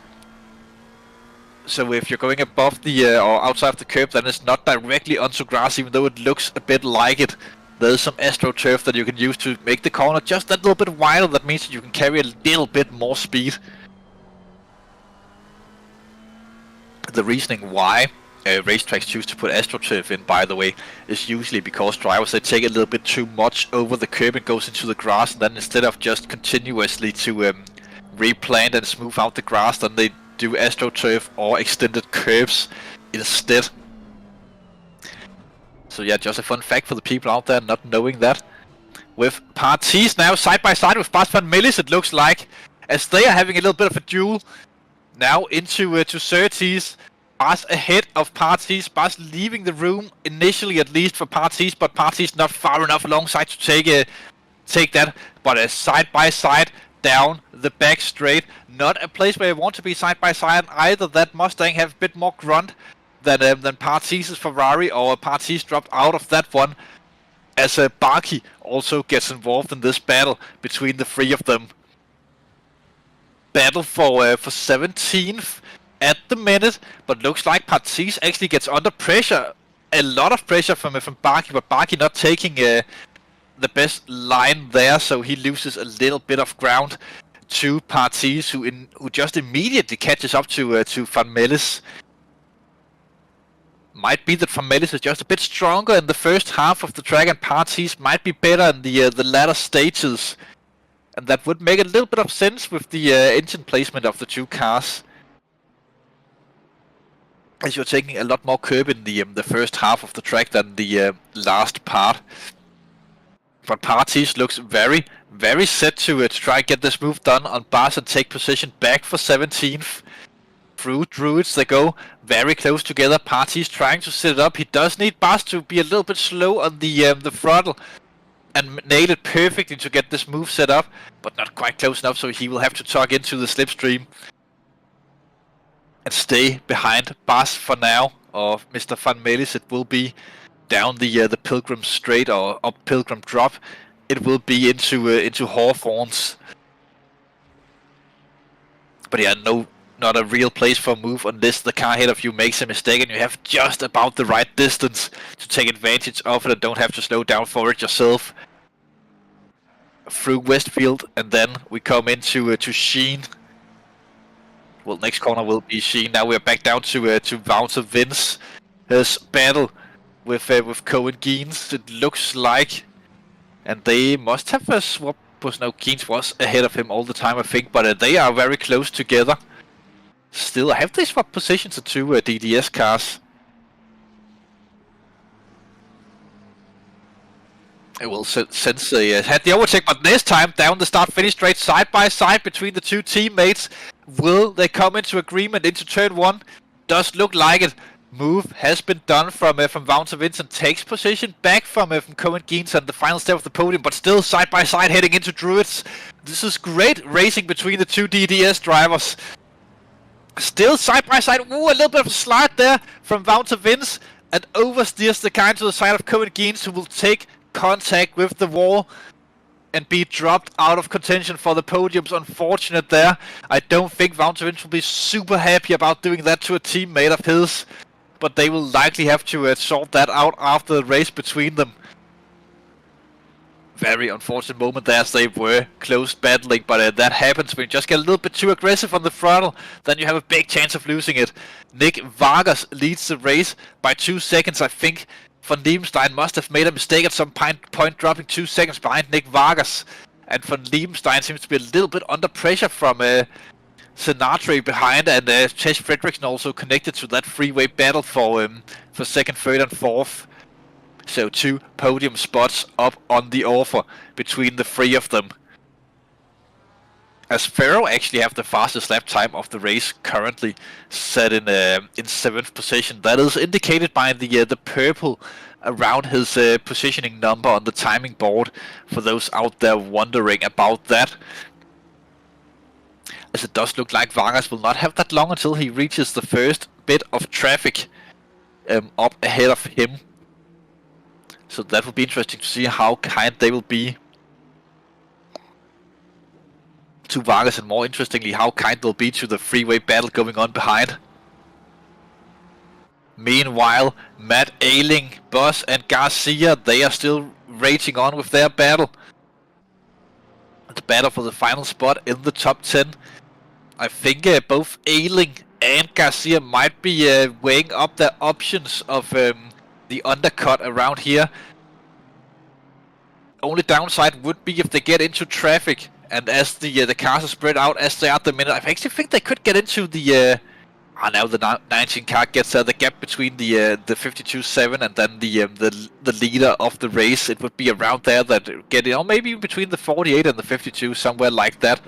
So if you're going above the or outside of the curb, then it's not directly onto grass, even though it looks a bit like it. There's some AstroTurf that you can use to make the corner just that little bit wider. That means that you can carry a little bit more speed. The reasoning why racetracks choose to put AstroTurf in, by the way, is usually because drivers, they take a little bit too much over the curb and goes into the grass, and then instead of just continuously to replant and smooth out the grass, then they do AstroTurf or extended curves instead. So yeah, just a fun fact for the people out there not knowing that. With Parties now side by side with Bas van Millis, it looks like, as they are having a little bit of a duel now into to Surtees. Bas ahead of Parties, Bas leaving the room initially, at least for Parties, but Parties not far enough alongside to take that. But side by side down the back straight, not a place where you want to be side by side either. That Mustang have a bit more grunt than Parties' Ferrari, or Parties dropped out of that one, as Barkey also gets involved in this battle between the three of them. Battle for 17th at the minute, but looks like Parties actually gets under pressure, a lot of pressure from Barkey, but Barkey not taking the best line there, so he loses a little bit of ground to Parties, who just immediately catches up to Van Millis. Might be that Van Millis is just a bit stronger in the first half of the track, and Parties might be better in the latter stages. And that would make a little bit of sense with the engine placement of the two cars. as you're taking a lot more curb in the first half of the track than the last part. But Parties looks very, very set to try and get this move done on Bas and take position back for 17th. Through Druids, they go very close together. Parties trying to set it up. He does need Bas to be a little bit slow on the throttle and nail it perfectly to get this move set up, but not quite close enough, so he will have to tuck into the slipstream and stay behind Bas for now, or Mr. Van Melis. It will be down the Pilgrim Straight or up Pilgrim Drop. It will be into Hawthorns. But yeah, not a real place for a move unless the car ahead of you makes a mistake and you have just about the right distance to take advantage of it and don't have to slow down for it yourself. Through Westfield, and then we come into Sheen. Well, next corner will be Sheen. Now we're back down to Wouter Vince. His battle with Cohen Geens, it looks like, and they must have a swap. No, Geens was ahead of him all the time, I think, but they are very close together. Still, have they swapped positions to two DDS cars? It will since they had the overtake, but this time down the start-finish straight side by side between the two teammates. Will they come into agreement into turn one? Does look like it. Move has been done from Wouter Vincent, takes position back from Cohen Geens on the final step of the podium, but still side by side heading into Druids. This is great racing between the two DDS drivers. Still side by side. Ooh, a little bit of a slide there from Wouter Vince, and oversteers the car into the side of Cohen Geens, who will take contact with the wall and be dropped out of contention for the podiums. Unfortunate there. I don't think Wouter Vince will be super happy about doing that to a teammate of his, but they will likely have to sort that out after the race between them. Very unfortunate moment there as they were close battling, but that happens when you just get a little bit too aggressive on the throttle, then you have a big chance of losing it. Nick Vargas leads the race by 2 seconds. I think Van Liebenstein must have made a mistake at some point, dropping 2 seconds behind Nick Vargas, and Van Liebenstein seems to be a little bit under pressure from Sinatra behind, and Tesh Fredrickson also connected to that freeway battle for second, third and fourth. So 2 podium spots up on the offer between the 3 of them. As Ferro actually have the fastest lap time of the race, currently set in 7th position. That is indicated by the purple around his positioning number on the timing board, for those out there wondering about that. As it does look like Vargas will not have that long until he reaches the first bit of traffic up ahead of him. So that will be interesting to see how kind they will be to Vargas, and more interestingly, how kind they'll be to the freeway battle going on behind. Meanwhile, Matt Ailing, Boss and Garcia, they are still raging on with their battle. The battle for the final spot in the top 10. I think both Ailing and Garcia might be weighing up their options of the undercut around here. Only downside would be if they get into traffic, and as the cars are spread out as they are at the minute, I actually think they could get into the now the 19 car gets the gap between the 52.7 and then the leader of the race. It would be around there that get it, or maybe between the 48 and the 52, somewhere like that.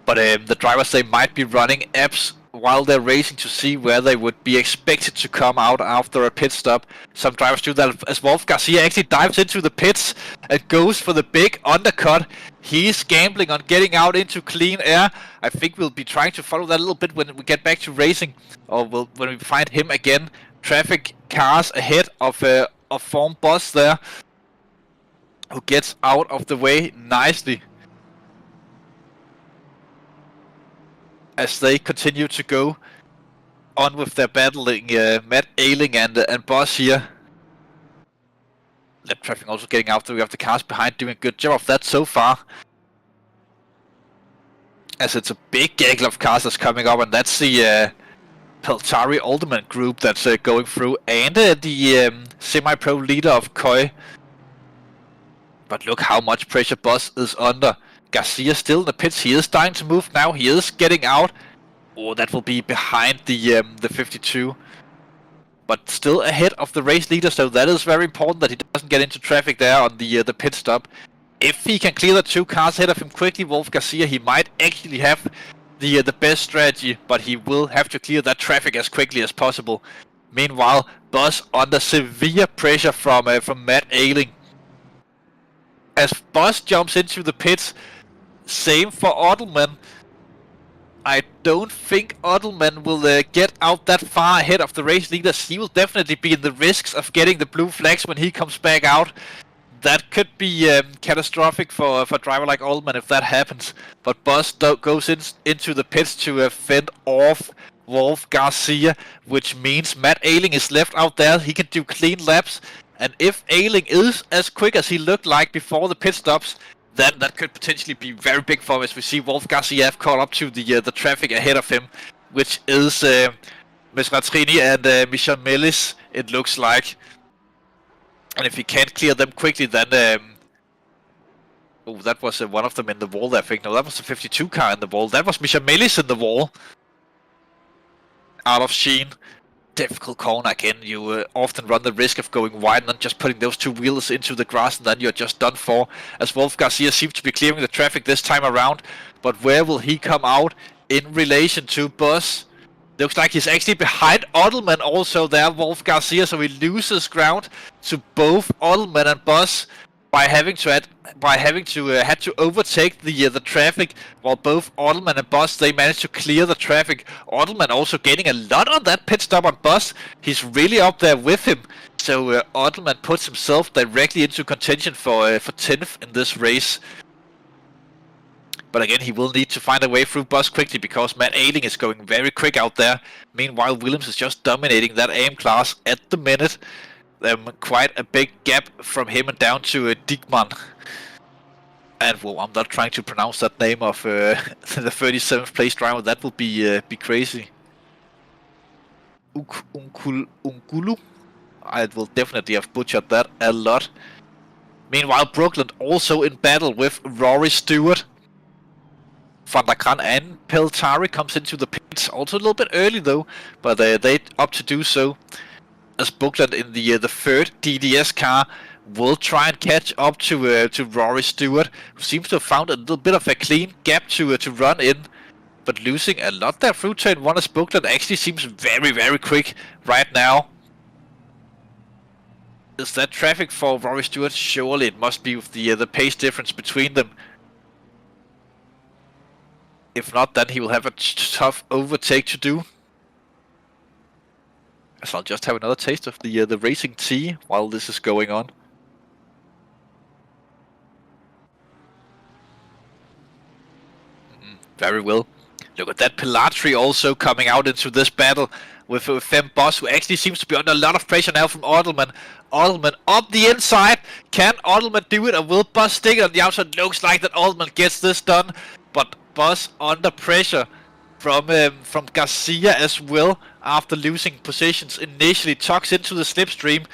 But the drivers, they might be running apps while they're racing to see where they would be expected to come out after a pit stop. Some drivers do that as Wolf Garcia actually dives into the pits and goes for the big undercut. He's gambling on getting out into clean air. I think we'll be trying to follow that a little bit when we get back to racing, or when we find him again. Traffic cars ahead of Form Boss there, who gets out of the way nicely as they continue to go on with their battling. Matt Ailing and Boss here. Lap traffic also getting out there. We have the cars behind doing a good job of that so far, as it's a big gaggle of cars that's coming up, and that's the Peltari Alderman group that's going through, and the semi-pro leader of Koi. But look how much pressure Boss is under. Garcia still in the pits. He is starting to move now. He is getting out. Oh, that will be behind the 52. But still ahead of the race leader, so that is very important that he doesn't get into traffic there on the pit stop. If he can clear the 2 cars ahead of him quickly, Wolf Garcia, he might actually have the best strategy, but he will have to clear that traffic as quickly as possible. Meanwhile, Boss under severe pressure from Matt Ailing. As Boss jumps into the pits, same for Ottleman. I don't think Ottleman will get out that far ahead of the race leaders. He will definitely be in the risks of getting the blue flags when he comes back out. That could be catastrophic for a driver like Ottleman if that happens. But Boss goes into the pits to fend off Wolf Garcia, which means Matt Ailing is left out there. He can do clean laps. And if Ailing is as quick as he looked like before the pit stops, then that could potentially be very big for him, as we see Wolf Garcia caught up to the traffic ahead of him, which is Mesratrini and Michel Melis, it looks like. And if he can't clear them quickly, then... oh, that was one of them in the wall there, I think. No, that was the 52 car in the wall. That was Michel Melis in the wall. Out of Sheen. Difficult corner again. You often run the risk of going wide and then just putting those 2 wheels into the grass, and then you're just done for. As Wolf Garcia seems to be clearing the traffic this time around, but where will he come out in relation to Boss? Looks like he's actually behind Ottleman also there, Wolf Garcia, so he loses ground to both Ottleman and Boss by having to had to overtake the traffic, while both Ottleman and Boss, they managed to clear the traffic. Ottleman also gaining a lot on that pit stop on Boss. He's really up there with him, so Ottleman puts himself directly into contention for 10th in this race. But again, he will need to find a way through Boss quickly, because Matt Ailing is going very quick out there. Meanwhile, Williams is just dominating that AM class at the minute. Quite a big gap from him and down to Diekman. And well, I'm not trying to pronounce that name of the 37th place driver. That will be crazy. Ungulu. I will definitely have butchered that a lot. Meanwhile, Brooklyn also in battle with Rory Stewart. Van der Kran and Peltari comes into the pits. Also a little bit early though, but they opt to do so. As Buckland in the third DDS car will try and catch up to Rory Stewart, who seems to have found a little bit of a clean gap to run in, but losing a lot there through turn 1, as Buckland actually seems very, very quick right now. Is that traffic for Rory Stewart? Surely it must be with the pace difference between them. If not, then he will have a tough overtake to do. So I'll just have another taste of the racing tea while this is going on. Very well. Look at that, Pilatri also coming out into this battle with Fem Boss, who actually seems to be under a lot of pressure now from Ottleman. Ottleman up the inside. Can Ottleman do it, or will Boss stick it on the outside? Looks like that Ottleman gets this done, but Boss under pressure from Garcia as well, after losing positions initially. Tucks into the slipstream,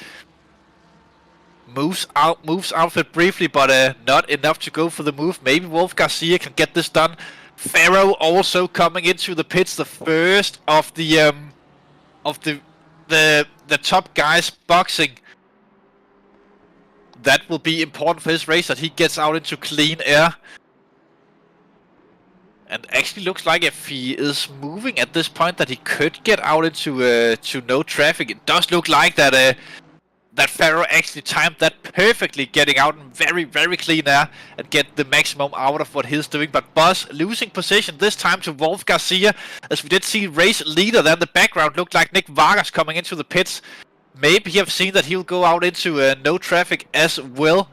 moves out of it briefly, but not enough to go for the move. Maybe Wolf Garcia can get this done. Farrow also coming into the pits, the first of the top guys boxing. That will be important for his race, that he gets out into clean air. And actually looks like if he is moving at this point, that he could get out into to no traffic. It does look like that that Farrow actually timed that perfectly, getting out in very, very clean air and get the maximum out of what he's doing. But Boss losing position this time to Wolf Garcia, as we did see race leader there in the background looked like Nick Vargas coming into the pits. Maybe you have seen that he'll go out into no traffic as well.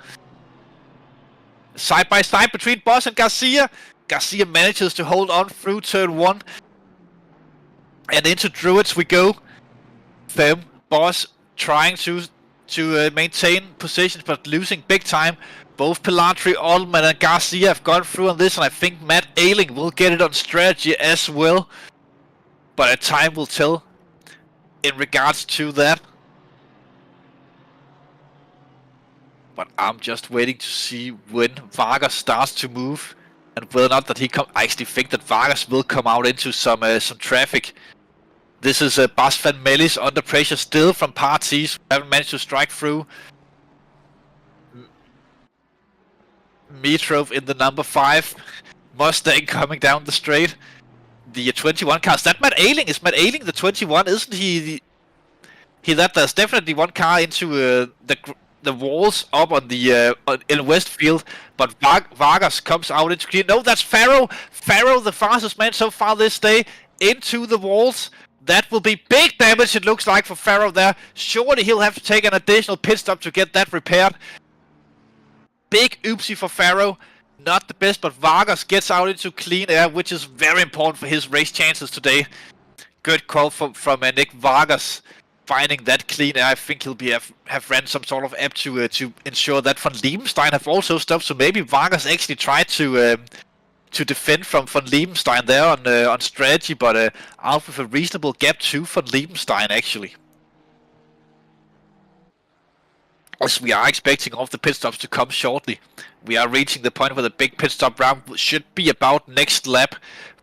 Side by side between Boss and Garcia. Garcia manages to hold on through turn 1. And into Druids we go. Fem Boss trying to maintain positions, but losing big time. Both Pilatri, Ottleman and Garcia have gone through on this, and I think Matt Ailing will get it on strategy as well. But time will tell in regards to that. But I'm just waiting to see when Vargas starts to move. and whether or not that I actually think that Vargas will come out into some traffic. This is Bas van Mellis under pressure still from parties who haven't managed to strike through. Mitrov in the number 5. Mustang coming down the straight. The 21 car. Is that Matt Ailing? Is Matt Ailing the 21? Isn't he? There's definitely one car into the walls up on the in Westfield, but Vargas comes out into clean. No, that's Farrow. Farrow, the fastest man so far this day, into the walls. That will be big damage, it looks like, for Farrow there. Surely he'll have to take an additional pit stop to get that repaired. Big oopsie for Farrow. Not the best, but Vargas gets out into clean air, which is very important for his race chances today. Good call from Nick Vargas, finding that clean air. I think he'll have ran some sort of app to ensure that Van Liebenstein have also stopped. So maybe Vargas actually tried to defend from Van Liebenstein there on strategy, but out with a reasonable gap to Van Liebenstein actually. As we are expecting all of the pit stops to come shortly. We are reaching the point where the big pit stop round should be about next lap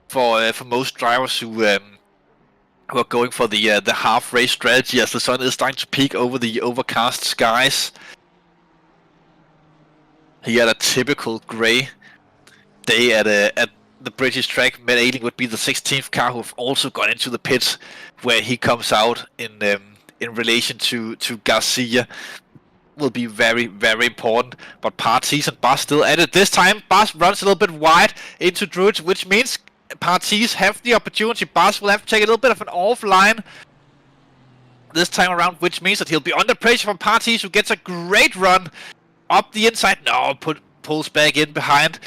for most drivers who are going for the half race strategy, as the sun is starting to peek over the overcast skies. He had a typical grey day at the British track. Matt Ailing would be the 16th car who have also gone into the pits, where he comes out in relation to Garcia. Will be very, very important, but Parties and Bas still at it. This time Bas runs a little bit wide into Druid, which means Parties have the opportunity. Bas will have to take a little bit of an offline this time around, which means that he'll be under pressure from Parties, who gets a great run up the inside. No, pulls back in behind,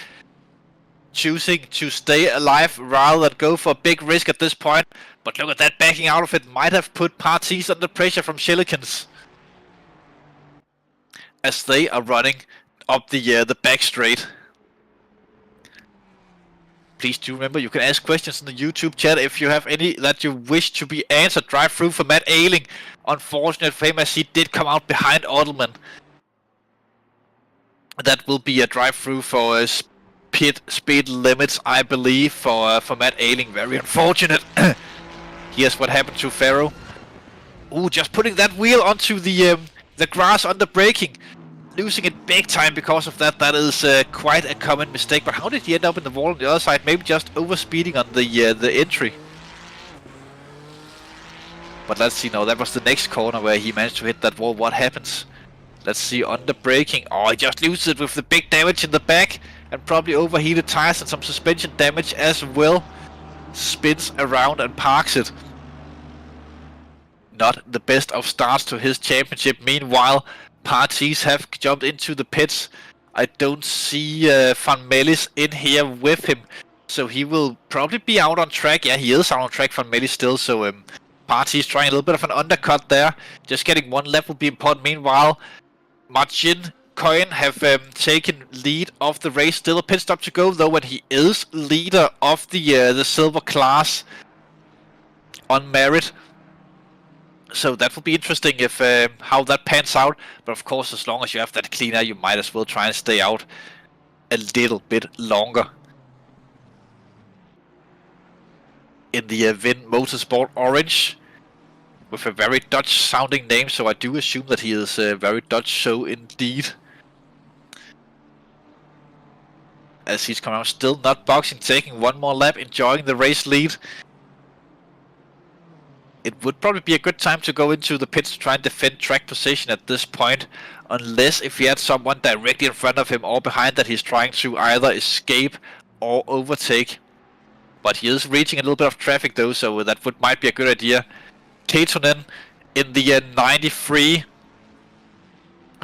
choosing to stay alive rather than go for a big risk at this point. But look at that, backing out of it might have put Parties under pressure from Shillikens, as they are running up the back straight. Please do remember, you can ask questions in the YouTube chat if you have any that you wish to be answered. Drive through for Matt Ailing. Unfortunate for him, as he did come out behind Ottelman. That will be a drive through for pit speed limits, I believe, for Matt Ailing. Very unfortunate. Here's what happened to Farrow. Ooh, just putting that wheel onto the grass under braking. Losing it big time because of that. That is quite a common mistake. But how did he end up in the wall on the other side? Maybe just overspeeding on the entry. But let's see now. That was the next corner where he managed to hit that wall. What happens? Let's see, under braking. Oh, he just loses it with the big damage in the back. And probably overheated tires and some suspension damage as well. Spins around and parks it. Not the best of starts to his championship. Meanwhile, Parties have jumped into the pits. I don't see Van Mellis in here with him, so he will probably be out on track. Yeah, he is out on track, Van Mellis still, so Parties trying a little bit of an undercut there. Just getting one lap will be important. Meanwhile, Martin Coyne have taken lead of the race. Still a pit stop to go though, when he is leader of the silver class on merit. So that will be interesting if how that pans out. But of course, as long as you have that clean air, you might as well try and stay out a little bit longer. In the Vin Motorsport Orange, with a very Dutch sounding name, so I do assume that he is very Dutch, so indeed. As he's coming out, still not boxing, taking one more lap, enjoying the race lead. It would probably be a good time to go into the pits to try and defend track position at this point, unless if he had someone directly in front of him or behind that he's trying to either escape or overtake. But he is reaching a little bit of traffic though, so that might be a good idea. Tetonen in the 93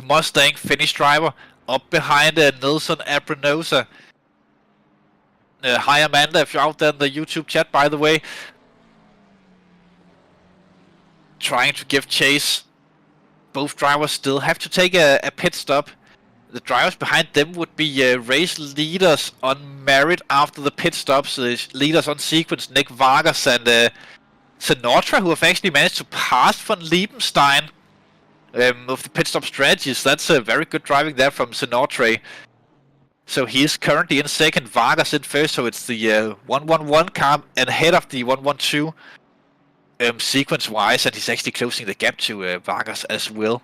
Mustang Finnish driver, up behind Nelson Abrinosa. Hi Amanda, if you're out there in the YouTube chat, by the way. Trying to give chase. Both drivers still have to take a pit stop. The drivers behind them would be race leaders on merit after the pit stops. Leaders on sequence, Nick Vargas and Sinatra, who have actually managed to pass Van Liebenstein with the pit stop strategies. That's a very good driving there from Sinatra. So he is currently in second, Vargas in first, so it's the 111 car ahead of the 112 sequence-wise, and he's actually closing the gap to Vargas as well.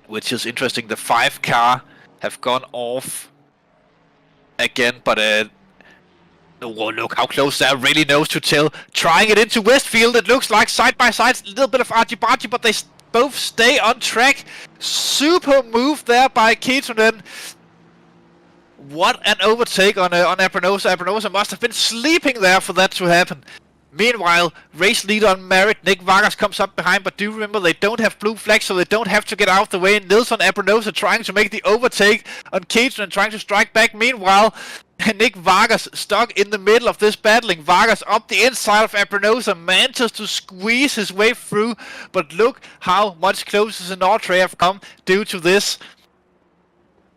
Which is interesting. The 5 car have gone off again, but oh, look how close they are, really knows to tell. Trying it into Westfield, it looks like side by side, a little bit of argy-bargy, but they both stay on track. Super move there by Keitonen. What an overtake on Abranosa. Abranosa must have been sleeping there for that to happen. Meanwhile, race leader on merit, Nick Vargas comes up behind, but do remember they don't have blue flags, so they don't have to get out the way. Nilsson Abranosa trying to make the overtake on Keitonen, trying to strike back. Meanwhile, Nick Vargas stuck in the middle of this battling. Vargas up the inside of Abranosa, manages to squeeze his way through, but look how much closer Sinatra have come due to this.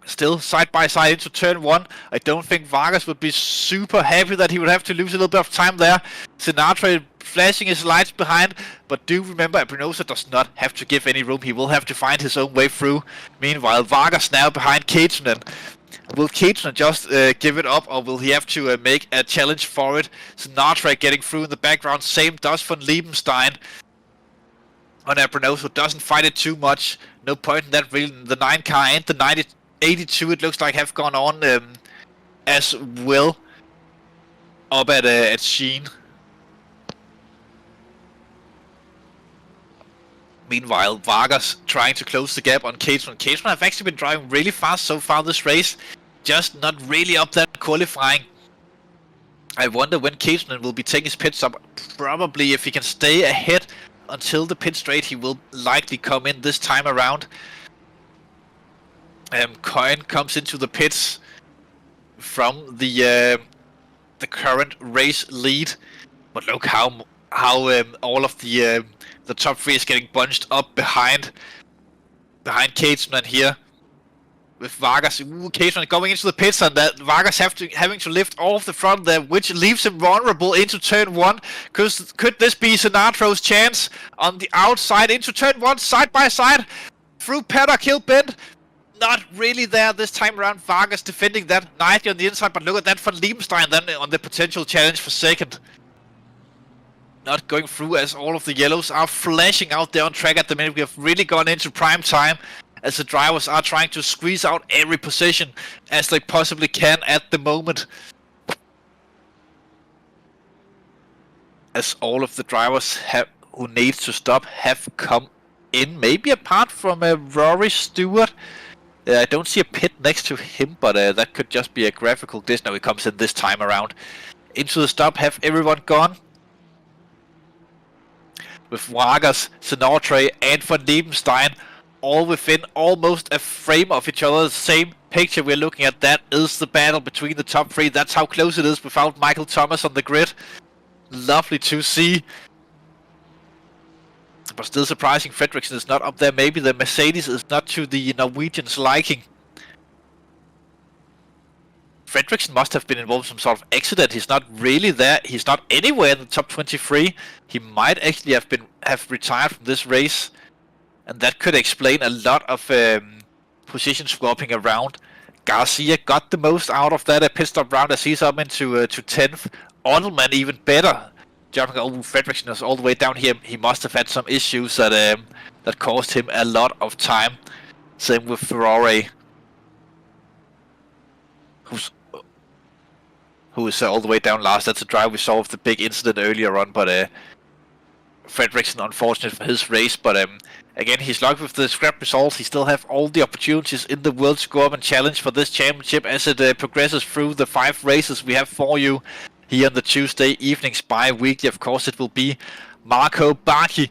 Still side by side into turn 1. I don't think Vargas would be super happy that he would have to lose a little bit of time there. Sinatra flashing his lights behind, but do remember Abranosa does not have to give any room. He will have to find his own way through. Meanwhile, Vargas now behind Keitonen. Will Keitonen just give it up, or will he have to make a challenge for it? Sinatra getting through in the background. Same does von Liebenstein. On Abranosa doesn't fight it too much. No point in that really. The 9 car and the 82 it looks like have gone on as well up at Sheen. Meanwhile, Vargas trying to close the gap on Keitonen. Keitonen have actually been driving really fast so far this race, just not really up that qualifying. I wonder when Keitonen will be taking his pit stop. Probably if he can stay ahead until the pit straight, he will likely come in this time around. Coin comes into the pits from the current race lead, but look how all of the top 3 is getting bunched up behind Keitonen here with Vargas. Keitonen going into the pits, and that Vargas having to lift off the front there, which leaves him vulnerable into turn 1. Could this be Sinatro's chance on the outside into turn 1, side by side through paddock hill bend? Not really there this time around. Vargas defending that nicely on the inside, but look at that von Liebenstein then on the potential challenge for second. Not going through as all of the yellows are flashing out there on track at the minute. We have really gone into prime time as the drivers are trying to squeeze out every position as they possibly can at the moment. As all of the drivers who need to stop have come in, maybe apart from Rory Stewart. I don't see a pit next to him, but that could just be a graphical glitch. Now he comes in this time around. Into the stop, have everyone gone? With Vargas, Sinatra and von Liebenstein all within almost a frame of each other. The same picture we're looking at, that is the battle between the top 3. That's how close it is without Michael Thomas on the grid. Lovely to see. But still surprising, Fredriksson is not up there. Maybe the Mercedes is not to the Norwegians' liking. Fredriksson must have been involved in some sort of accident. He's not really there. He's not anywhere in the top 23. He might actually have retired from this race, and that could explain a lot of position swapping around. Garcia got the most out of that pit stop round as he's up into 10th. Ottoman even better. Jumping over Fredriksson is all the way down here. He must have had some issues that cost him a lot of time. Same with Ferrari, who is all the way down last. That's a drive we saw of the big incident earlier on, but Fredriksson unfortunate for his race. But again, he's lucky with the scrap results. He still have all the opportunities in the World Scorpion Challenge for this championship as it progresses through the 5 races we have for you here on the Tuesday evenings bi-weekly. Of course, it will be Marco Bacchi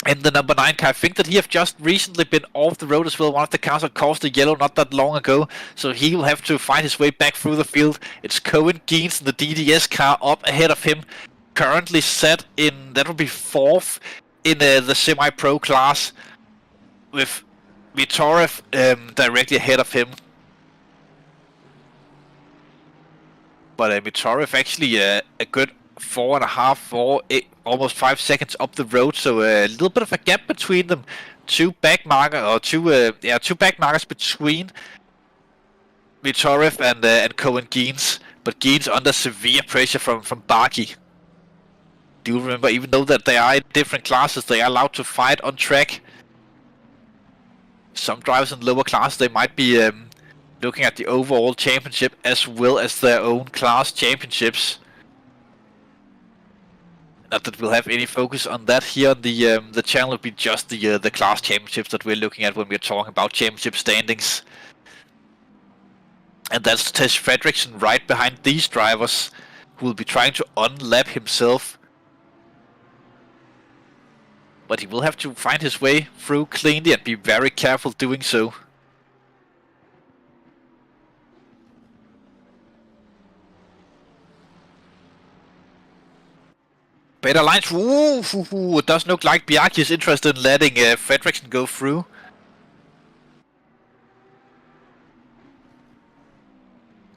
in the number 9 car. I think that he have just recently been off the road as well. One of the cars that caused the yellow not that long ago, so he will have to find his way back through the field. It's Cohen Geens in the DDS car up ahead of him, currently set in, that will be 4th in the semi-pro class, with Vitorev directly ahead of him. But Vitorev actually a good 4.5, almost 5 seconds up the road, so a little bit of a gap between them. two back markers or two back markers between Vitorev and Cohen Geens, but Geens under severe pressure from Barkey. Do you remember, even though that they are in different classes, they are allowed to fight on track. Some drivers in lower classes, they might be looking at the overall championship as well as their own class championships. Not that we'll have any focus on that here on the channel. It'll be just the class championships that we're looking at when we're talking about championship standings. And that's Tesh Fredriksson right behind these drivers, who will be trying to unlap himself. But he will have to find his way through cleanly and be very careful doing so. Better lines. Ooh, it doesn't look like Bjarke is interested in letting Fredriksson go through.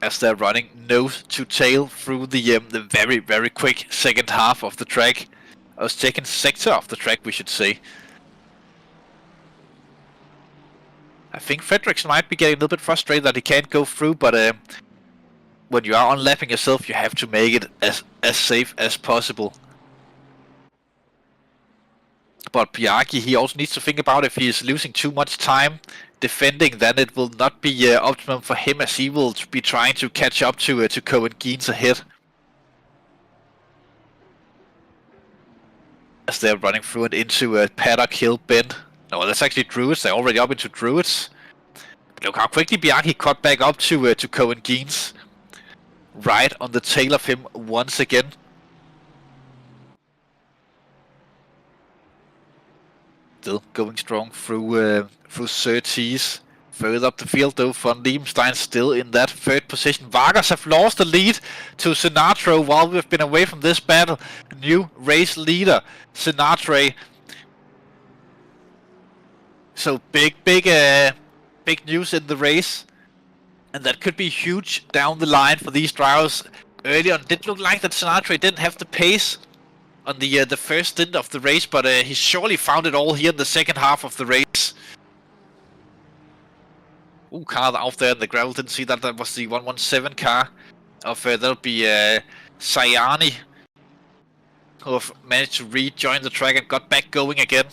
As they're running nose to tail through the very, very quick second half of the track. Or second sector of the track, we should say. I think Fredriksson might be getting a little bit frustrated that he can't go through, but when you are unlapping yourself, you have to make it as safe as possible. But Bjarke, he also needs to think about if he is losing too much time defending, then it will not be optimum for him, as he will be trying to catch up to Cohen Geens ahead. As they're running through and into Paddock Hill Bend. No, that's actually Druids. They're already up into Druids. But look how quickly Bjarke caught back up to Cohen Geens. Right on the tail of him once again. Still going strong through Surtees. Further up the field though, Von Liebenstein still in that third position. Vargas have lost the lead to Sinatra while we've been away from this battle. New race leader, Sinatra. So big news in the race. And that could be huge down the line for these drivers. Early on, it didn't look like that Sinatra didn't have the pace on the first stint of the race, but he surely found it all here in the second half of the race. Ooh, car out there in the gravel, didn't see that. That was the 117 car of, that'll be Sayani, who have managed to rejoin the track and got back going again.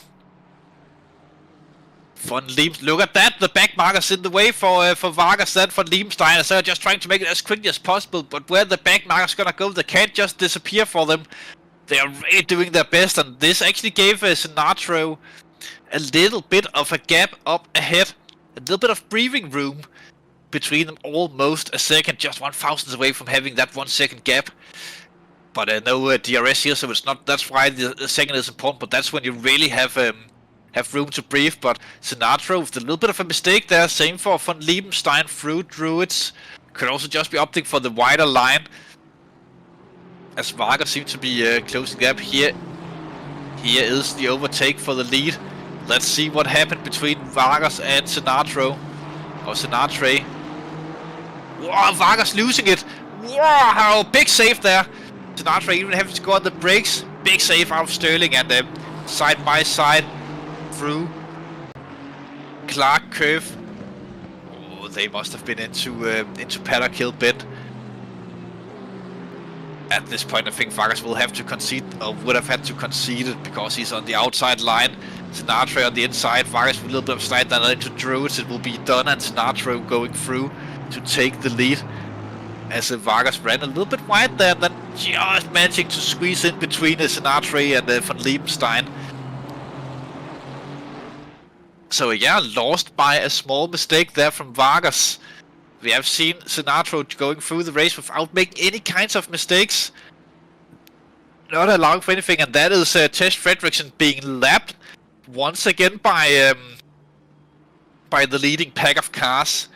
Von Liebenstein, look at that, the back markers in the way for Vargas then Von Liebenstein, so they're just trying to make it as quickly as possible, but where the back markers gonna go, they can't just disappear for them. They are really doing their best, and this actually gave Sinatra a little bit of a gap up ahead. A little bit of breathing room between them, almost a second, just 1/1000th away from having that 1 second gap. But no DRS here, so it's not. That's why the second is important. But that's when you really have room to breathe. But Sinatra with a little bit of a mistake there. Same for Von Liebenstein through Druids. Could also just be opting for the wider line, as Vargas seems to be closing the gap here. Here is the overtake for the lead. Let's see what happened between Vargas and Sinatra. Or Sinatra. Wow, Vargas losing it. Wow, big save there. Sinatra even having to go on the brakes. Big save out of Sterling, and side by side through Clark Curve. Oh, they must have been into Paddock Hill Bend. At this point, I think Vargas will have to concede, or would have had to concede it, because he's on the outside line. Sinatra on the inside. Vargas with a little bit of slide down into Druids. It will be done, and Sinatra going through to take the lead. As Vargas ran a little bit wide there, and then just managing to squeeze in between Sinatra and Von Liebenstein. So yeah, lost by a small mistake there from Vargas. We have seen Sinatra going through the race without making any kinds of mistakes. Not allowing for anything, and that is Tesh Fredriksson being lapped once again by the leading pack of cars.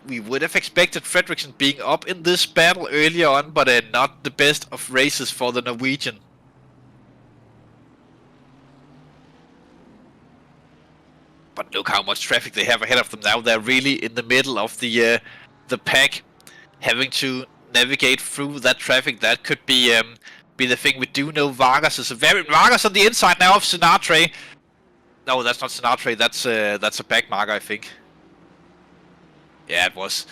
We would have expected Fredriksson being up in this battle earlier on, but not the best of races for the Norwegian. But look how much traffic they have ahead of them now. They're really in the middle of the pack, having to navigate through that traffic. That could be the thing. We do know Vargas is Vargas on the inside now of Sinatra. No, that's not Sinatra. That's a back marker, I think. Yeah, it was.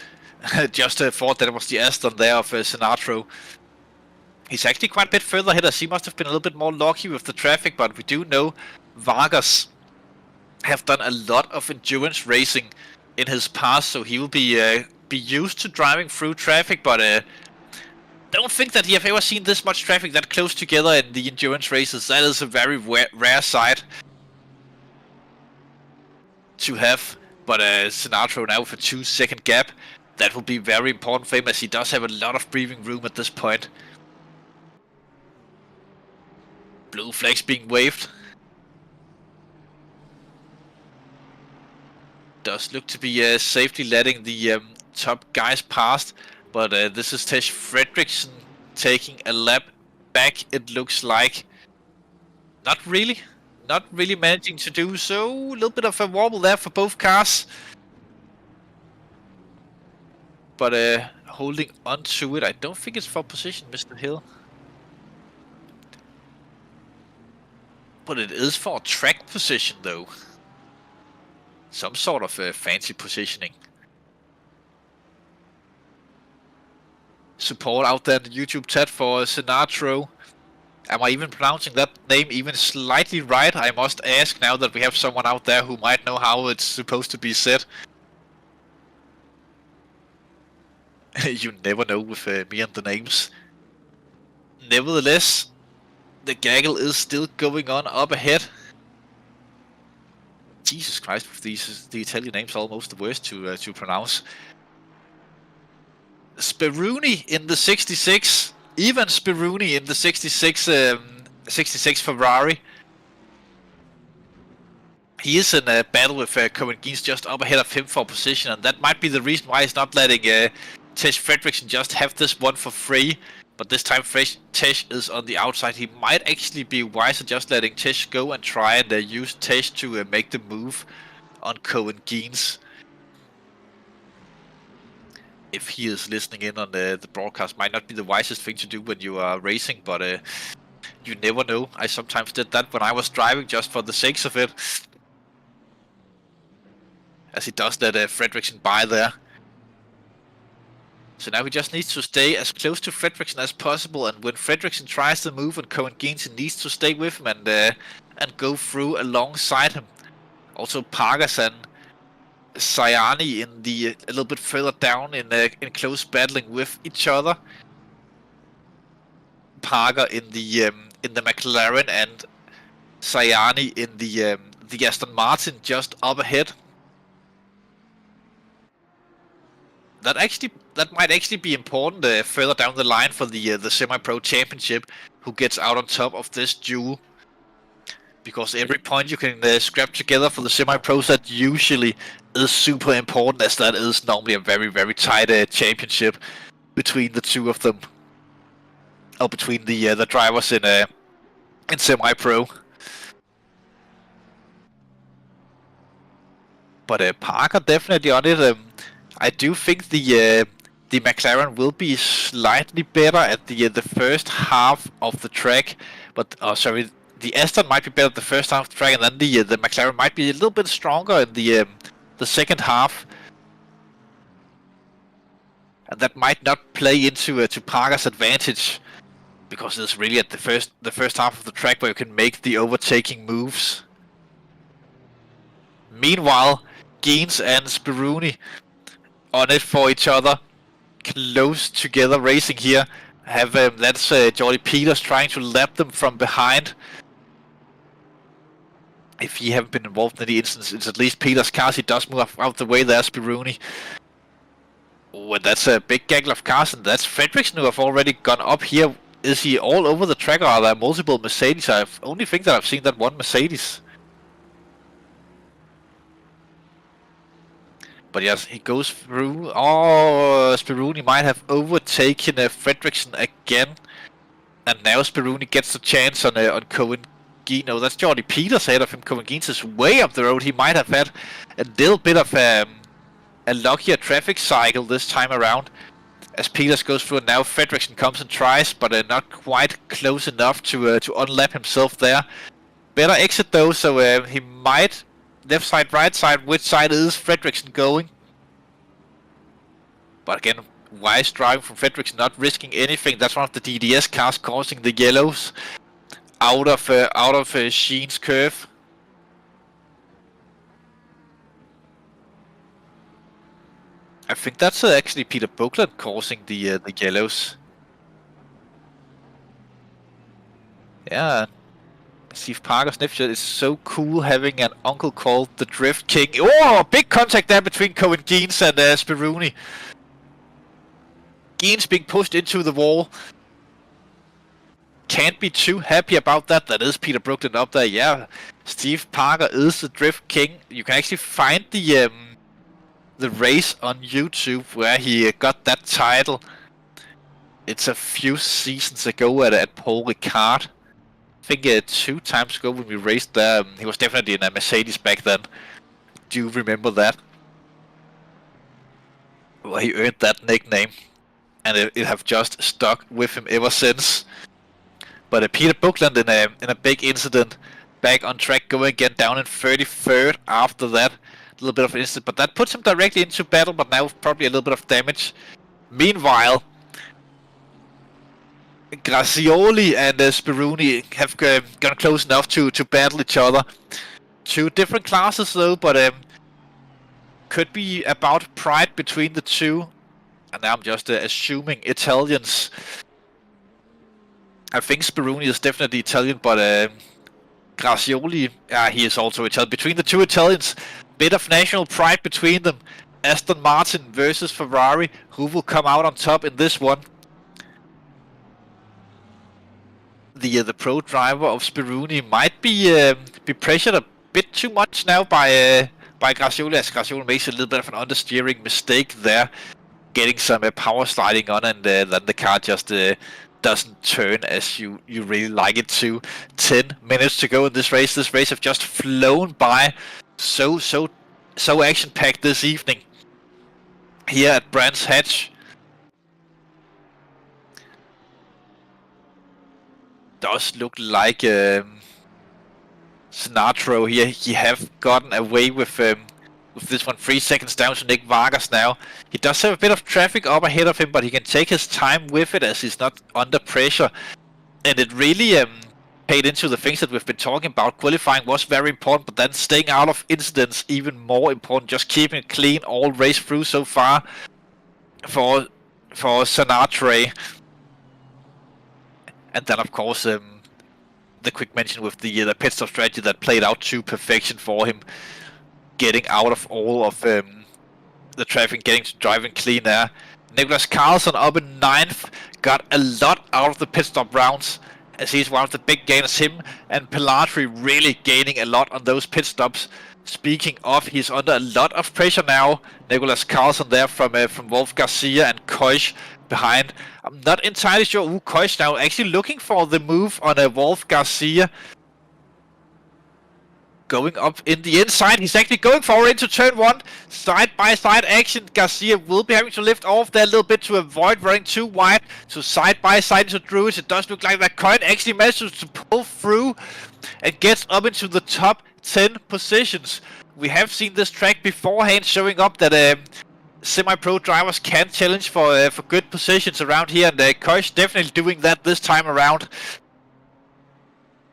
Just thought that it was the Aston there of Sinatra. He's actually quite a bit further ahead, as he must have been a little bit more lucky with the traffic, but we do know Vargas have done a lot of endurance racing in his past, so he will be used to driving through traffic, but don't think that he have ever seen this much traffic that close together in the endurance races. That is a very rare sight to have, but Sinatra now with a 2-second gap, that will be very important for him, as he does have a lot of breathing room at this point. Blue flags being waved. Does look to be safely letting the top guys past, but this is Tej Fredriksson taking a lap back, it looks like. Not really managing to do so. A little bit of a wobble there for both cars, but holding on to it. I don't think it's for position, Mr. Hill, but it is for track position though. Some sort of fancy positioning. Support out there in the YouTube chat for Sinatra. Am I even pronouncing that name even slightly right? I must ask, now that we have someone out there who might know how it's supposed to be said. You never know with me and the names. Nevertheless, the gaggle is still going on up ahead. Jesus Christ, with the Italian names are almost the worst to pronounce. Speroni in the 66. Even Speroni in the 66 Ferrari. He is in a battle with Cohen Geens just up ahead of him for position, and that might be the reason why he's not letting Tej Fredriksson just have this one for free. But this time Tej is on the outside. He might actually be wiser just letting Tej go and try and use Tej to make the move on Cohen Geens. If he is listening in on the broadcast, might not be the wisest thing to do when you are racing, but you never know. I sometimes did that when I was driving just for the sakes of it. As he does let Fredriksson by there. So now he just needs to stay as close to Fredriksson as possible, and when Fredriksson tries to move on Cohen Geens, he needs to stay with him and go through alongside him. Also Pargas and Sayani in the a little bit further down in close battling with each other. Parker in the McLaren and Sayani in the Aston Martin just up ahead. That might actually be important further down the line for the semi-pro championship, who gets out on top of this duel. Because every point you can scrap together for the semi-pros, that usually is super important, as that is normally a very, very tight championship between the two of them. Or between the drivers in semi-pro. But Parker definitely on it. I do think the McLaren will be slightly better at the first half of the track, but the Aston might be better at the first half of the track, and then the McLaren might be a little bit stronger in the second half, and that might not play into to Parker's advantage, because it's really at the first half of the track where you can make the overtaking moves. Meanwhile, Geens and Speroni on it for each other, close together racing here. That's Jordy Peters trying to lap them from behind. If he haven't been involved in the instance, it's at least Peters' cars. He does move out the way there, Speroni. Oh, and that's a big gaggle of cars, and that's Fredriksson who have already gone up here. Is he all over the track, or are there multiple Mercedes? I only think that I've seen that one Mercedes. But yes, he goes through. Oh, Speroni might have overtaken Fredriksson again. And now Speroni gets the chance on Cohen Geens. No, that's Jordy Peters ahead of him. Cohen Geens is way up the road. He might have had a little bit of a luckier traffic cycle this time around. As Peters goes through, and now Fredriksson comes and tries, but not quite close enough to unlap himself there. Better exit though, so he might left side, right side. Which side is Fredricksen going? But again, wise driving from Fredricksen, not risking anything. That's one of the DDS cars causing the yellows out of Sheen's curve. I think that's actually Peter Buckland causing the yellows. Yeah. Steve Parker Snapshot is so cool having an uncle called the Drift King. Oh, big contact there between Cohen Geens and Spiruni. Geens being pushed into the wall. Can't be too happy about that. That is Peter Brooklyn up there. Yeah, Steve Parker is the Drift King. You can actually find the race on YouTube where he got that title. It's a few seasons ago at Paul Ricard. I think 2 times ago when we raced there. He was definitely in a Mercedes back then. Do you remember that? Well, he earned that nickname, and it have just stuck with him ever since. But Peter Buckland in a big incident, back on track, going again down in 33rd after that. A little bit of an incident, but that puts him directly into battle, but now probably a little bit of damage. Meanwhile, Grazioli and Spiruni have gone close enough to battle each other. 2 different classes though, but could be about pride between the 2. And now I'm just assuming Italians. I think Spiruni is definitely Italian, but Grazioli, he is also Italian. Between the 2 Italians, bit of national pride between them. Aston Martin versus Ferrari, who will come out on top in this one? The pro driver of Spiruni might be pressured a bit too much now by Grazioli, as Grazioli makes a little bit of an understeering mistake there, getting some power sliding on, and then the car just doesn't turn as you really like it to. 10 minutes to go in this race. This race have just flown by, so action-packed this evening here at Brands Hatch. Does look like Sinatro here. He have gotten away with this one. 3 seconds down to Nick Vargas now. He does have a bit of traffic up ahead of him, but he can take his time with it as he's not under pressure. And it really paid into the things that we've been talking about. Qualifying was very important, but then staying out of incidents even more important. Just keeping it clean all race through so far for Sinatra. And then, of course, the quick mention with the pit stop strategy that played out to perfection for him, getting out of all of the traffic, getting to driving clean air. Nicholas Carlson up in 9th, got a lot out of the pit stop rounds, as he's one of the big gainers. Him and Pilatri really gaining a lot on those pit stops. Speaking of, he's under a lot of pressure now. Nicholas Carlson there from Wolf Garcia and Koish behind. I'm not entirely sure who Koish now actually looking for the move on Wolf Garcia. Going up in the inside, he's actually going for into turn 1. Side by side action. Garcia will be having to lift off there a little bit to avoid running too wide. So side by side into Druids. It does look like that Coin actually manages to pull through and gets up into the top 10 positions. We have seen this track beforehand, showing up that semi-pro drivers can challenge for good positions around here, and Koish definitely doing that this time around.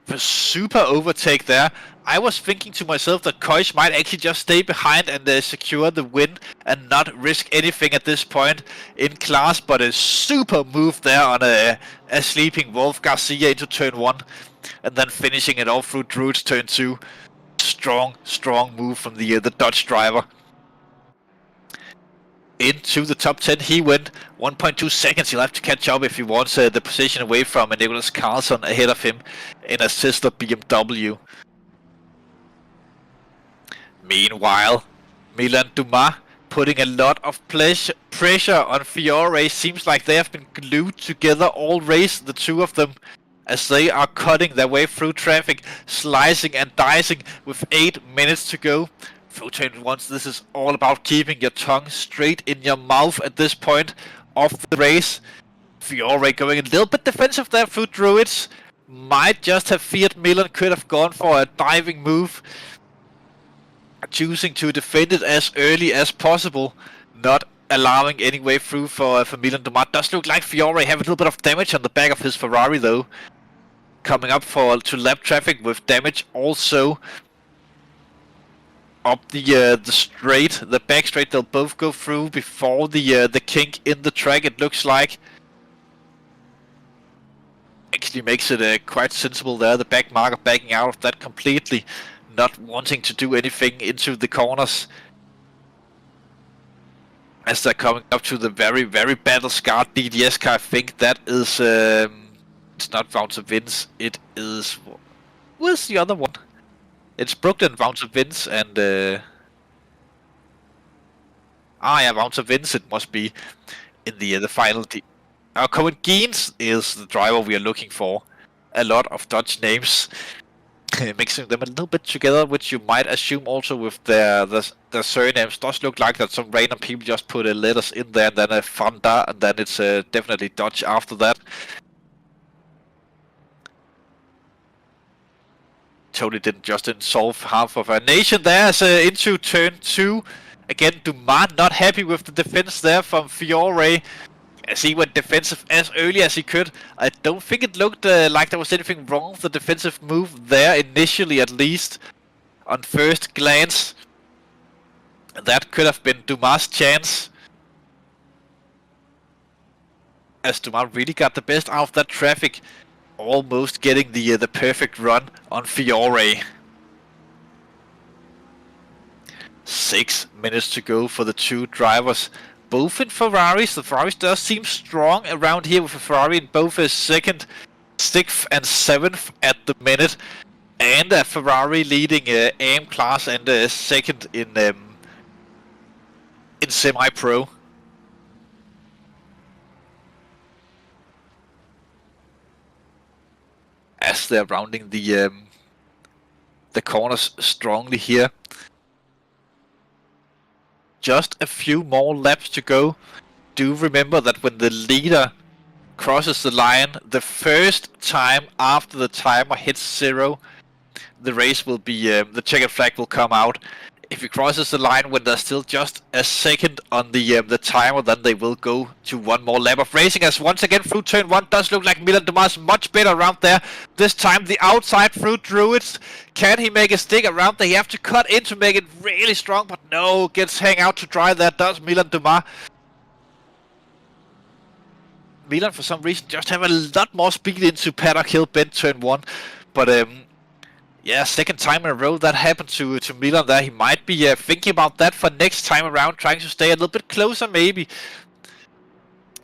A super overtake there. I was thinking to myself that Koish might actually just stay behind and secure the win and not risk anything at this point in class, but a super move there on a sleeping Wolf Garcia into turn 1, and then finishing it off through Druid's turn 2. Strong move from the Dutch driver. Into the top 10 he went. 1.2 seconds. He'll have to catch up if he wants the position away from Nicholas Carlson ahead of him in a sister BMW. Meanwhile, Milan Dumas putting a lot of pressure on Fiore. Seems like they have been glued together all race, the 2 of them, as they are cutting their way through traffic, slicing and dicing with 8 minutes to go. Through turn 1, this is all about keeping your tongue straight in your mouth at this point of the race. Fiore going a little bit defensive there through Druids. might just have feared Milan could have gone for a diving move, choosing to defend it as early as possible, not allowing any way through for Milan Dumas. Does look like Fiore have a little bit of damage on the back of his Ferrari though, coming up to lap traffic with damage also. Up the straight, the back straight, they'll both go through before the kink in the track, it looks like. Actually makes it quite sensible there, the back marker backing out of that completely, not wanting to do anything into the corners. As they're coming up to the very, very battle-scarred DDS car, I think that is, it's not Voucher Vince, it is, where's the other one? It's Brooklyn, Voucher Vince, and, Voucher Vince it must be, in the final Cohen Geens is the driver we are looking for. A lot of Dutch names, mixing them a little bit together, which you might assume also with their surnames. Does look like that some random people just put letters in there, and then a Fonda, and then it's definitely Dutch after that. Totally didn't just insolve half of a nation there as into turn 2. Again, Dumas not happy with the defense there from Fiore, as he went defensive as early as he could. I don't think it looked like there was anything wrong with the defensive move there, initially at least, on first glance. That could have been Dumas' chance, as Dumas really got the best out of that traffic, almost getting the perfect run on Fiore. 6 minutes to go for the two drivers, both in Ferraris. The Ferraris does seem strong around here, with a Ferrari in both a 2nd, 6th and 7th at the minute, and a Ferrari leading AM class and a 2nd in semi-pro. As they're rounding the corners strongly here. Just a few more laps to go. Do remember that when the leader crosses the line, the first time after the timer hits 0, the race will be, the checkered flag will come out. If he crosses the line when there's still just a second on the timer, then they will go to one more lap of racing. As once again through turn 1 does look like Milan Dumas much better around there. This time the outside through Druids. Can he make a stick around there? He have to cut in to make it really strong, but no, gets hang out to dry there, does Milan Dumas. Milan for some reason just have a lot more speed into Paddock Hill Bend turn 1, but yeah, second time in a row that happened to Milan there. He might be thinking about that for next time around, trying to stay a little bit closer maybe,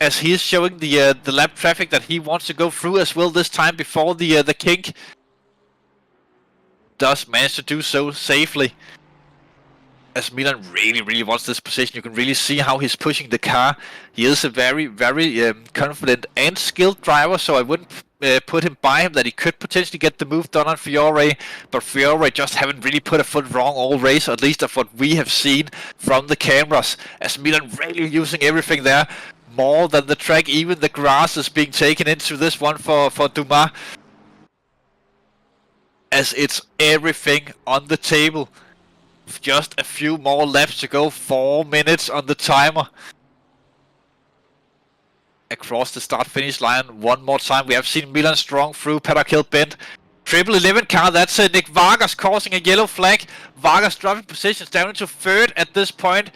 as he is showing the lap traffic that he wants to go through as well this time before the kink. Does manage to do so safely, as Milan really wants this position. You can really see how he's pushing the car. He is a very confident and skilled driver, so I wouldn't put him by him that he could potentially get the move done on Fiore, but Fiore just haven't really put a foot wrong all race, or at least of what we have seen from the cameras, as Milan really using everything there, more than the track. Even the grass is being taken into this one for Dumas, as it's everything on the table. Just a few more laps to go, 4 minutes on the timer. Across the start-finish line one more time. We have seen Milan strong through Paddock Hill Bend. Triple 11 car, that's Nick Vargas causing a yellow flag. Vargas dropping positions down into 3rd at this point.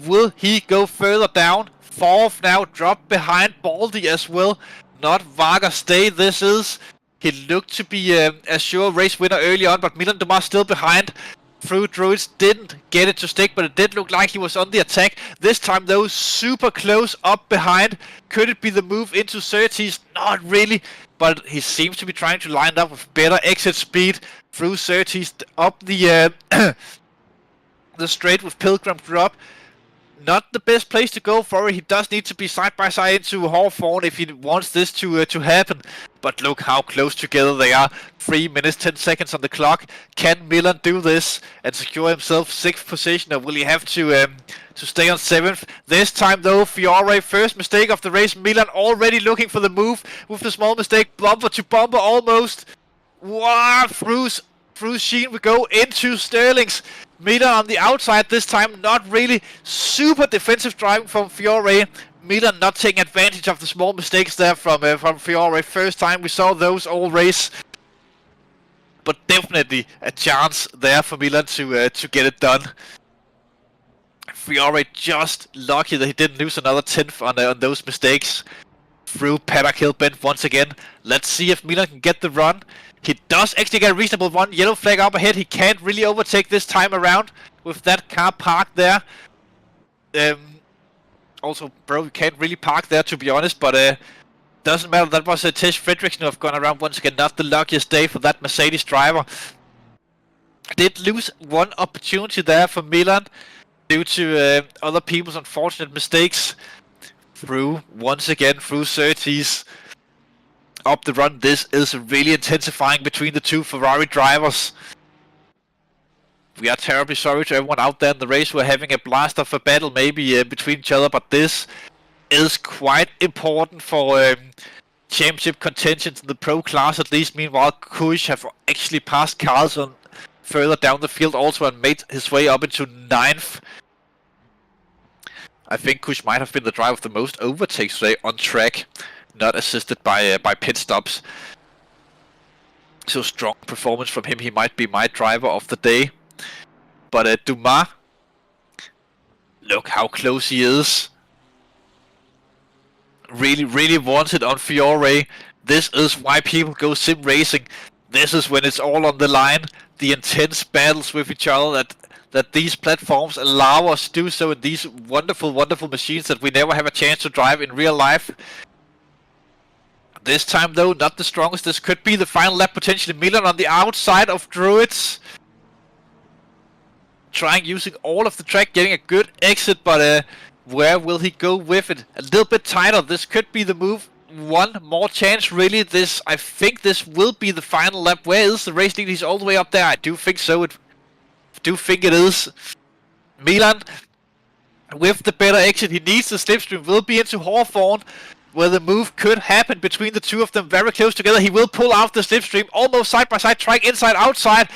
Will he go further down? 4th now, drop behind Baldy as well. Not Vargas stay, this is. He looked to be a sure race winner early on, but Milan Dumas still behind. Through Druids, didn't get it to stick, but it did look like he was on the attack. This time though, super close up behind. Could it be the move into 30s? Not really, but he seems to be trying to line up with better exit speed through 30s, up the the straight with Pilgrim drop. not the best place to go for it. He does need to be side by side into Hawthorne if he wants this to happen. But look how close together they are. 3 minutes 10 seconds on the clock. Can Milan do this and secure himself 6th position, or will he have to stay on 7th? This time though, Fiore, first mistake of the race. Milan already looking for the move with the small mistake. Bumper to bumper almost. Wow, through Sheen we go into Sterling's. Milan on the outside this time, not really super defensive driving from Fiore. Milan not taking advantage of the small mistakes there from Fiore. First time we saw those all race. But definitely a chance there for Milan to get it done. Fiore just lucky that he didn't lose another 10th on those mistakes. Through Paddock Hill bend once again. Let's see if Milan can get the run. He does actually get a reasonable one. Yellow flag up ahead. He can't really overtake this time around with that car parked there. Also, bro, you can't really park there to be honest, but doesn't matter. That was Tej Fredriksson who have gone around once again. Not the luckiest day for that Mercedes driver. Did lose one opportunity there for Milan due to other people's unfortunate mistakes. Through once again through 30s. Up the run. This is really intensifying between the two Ferrari drivers. We are terribly sorry to everyone out there in the race who are having a blast of a battle maybe between each other, but this is quite important for championship contentions in the pro class at least. Meanwhile, Kush have actually passed Carlson further down the field also and made his way up into 9th. I think Kush might have been the driver with the most overtakes today on track. Not assisted by pit stops. So strong performance from him. He might be my driver of the day. But Dumas, look how close he is. Really wants it on Fiore. This is why people go sim racing. This is when it's all on the line. The intense battles with each other that these platforms allow us to do so in these wonderful machines that we never have a chance to drive in real life. This time though, not the strongest. This could be the final lap potentially. Milan on the outside of Druids. Trying using all of the track, getting a good exit, but where will he go with it? A little bit tighter. This could be the move. One more chance really. I think this will be the final lap. Where is the race lead? He's all the way up there. I do think so. I do think it is. Milan with the better exit. He needs the slipstream. Will be into Hawthorne, where the move could happen between the two of them very close together. He will pull out the slipstream, almost side by side, trying inside outside.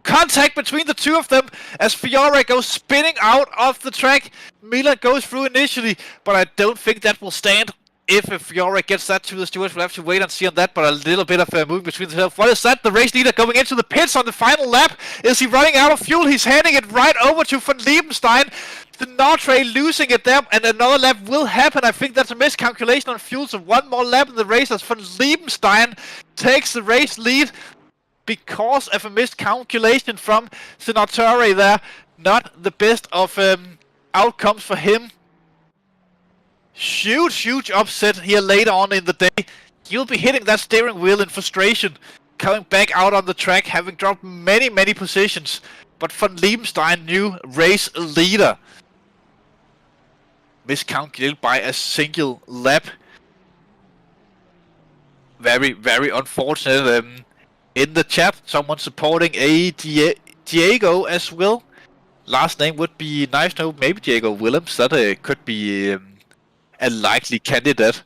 Contact between the two of them as Fiore goes spinning out of the track. Milan goes through initially, but I don't think that will stand. If Fiore gets that to the stewards, we'll have to wait and see on that, but a little bit of a move between themselves. What is that? The race leader going into the pits on the final lap. Is he running out of fuel? He's handing it right over to Van Liebenstein. The Nortray losing it there, and another lap will happen. I think that's a miscalculation on fuel, so one more lap in the race as Van Liebenstein takes the race lead because of a miscalculation from Senatore there. Not the best of outcomes for him. Huge upset here later on in the day. He'll be hitting that steering wheel in frustration, coming back out on the track, having dropped many positions. But Van Liebenstein, new race leader. Miscalculated by a single lap. Very unfortunate. In the chat, someone supporting a Diego as well. Last name would be nice to know. Maybe Diego Willems. That could be a likely candidate.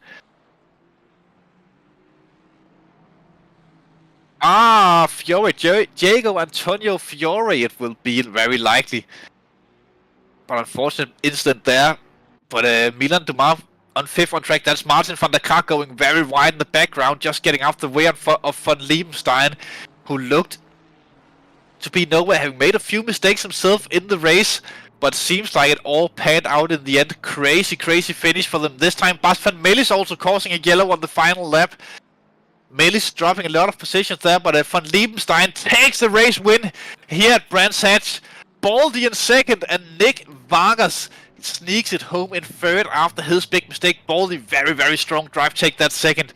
Fiore. Diego Antonio Fiore it will be very likely. But unfortunate incident there. But Milan Dumas on 5th on track. That's Martin van der Kar going very wide in the background, just getting out the way of Van Liebenstein, who looked to be nowhere, having made a few mistakes himself in the race, but seems like it all panned out in the end. Crazy finish for them this time. Bas van Melis also causing a yellow on the final lap. Melis dropping a lot of positions there, but Van Liebenstein takes the race win here at Brands Hatch. Baldy in 2nd, and Nick Vargas sneaks it home in 3rd after his big mistake. Baldy, very strong drive, take that 2nd.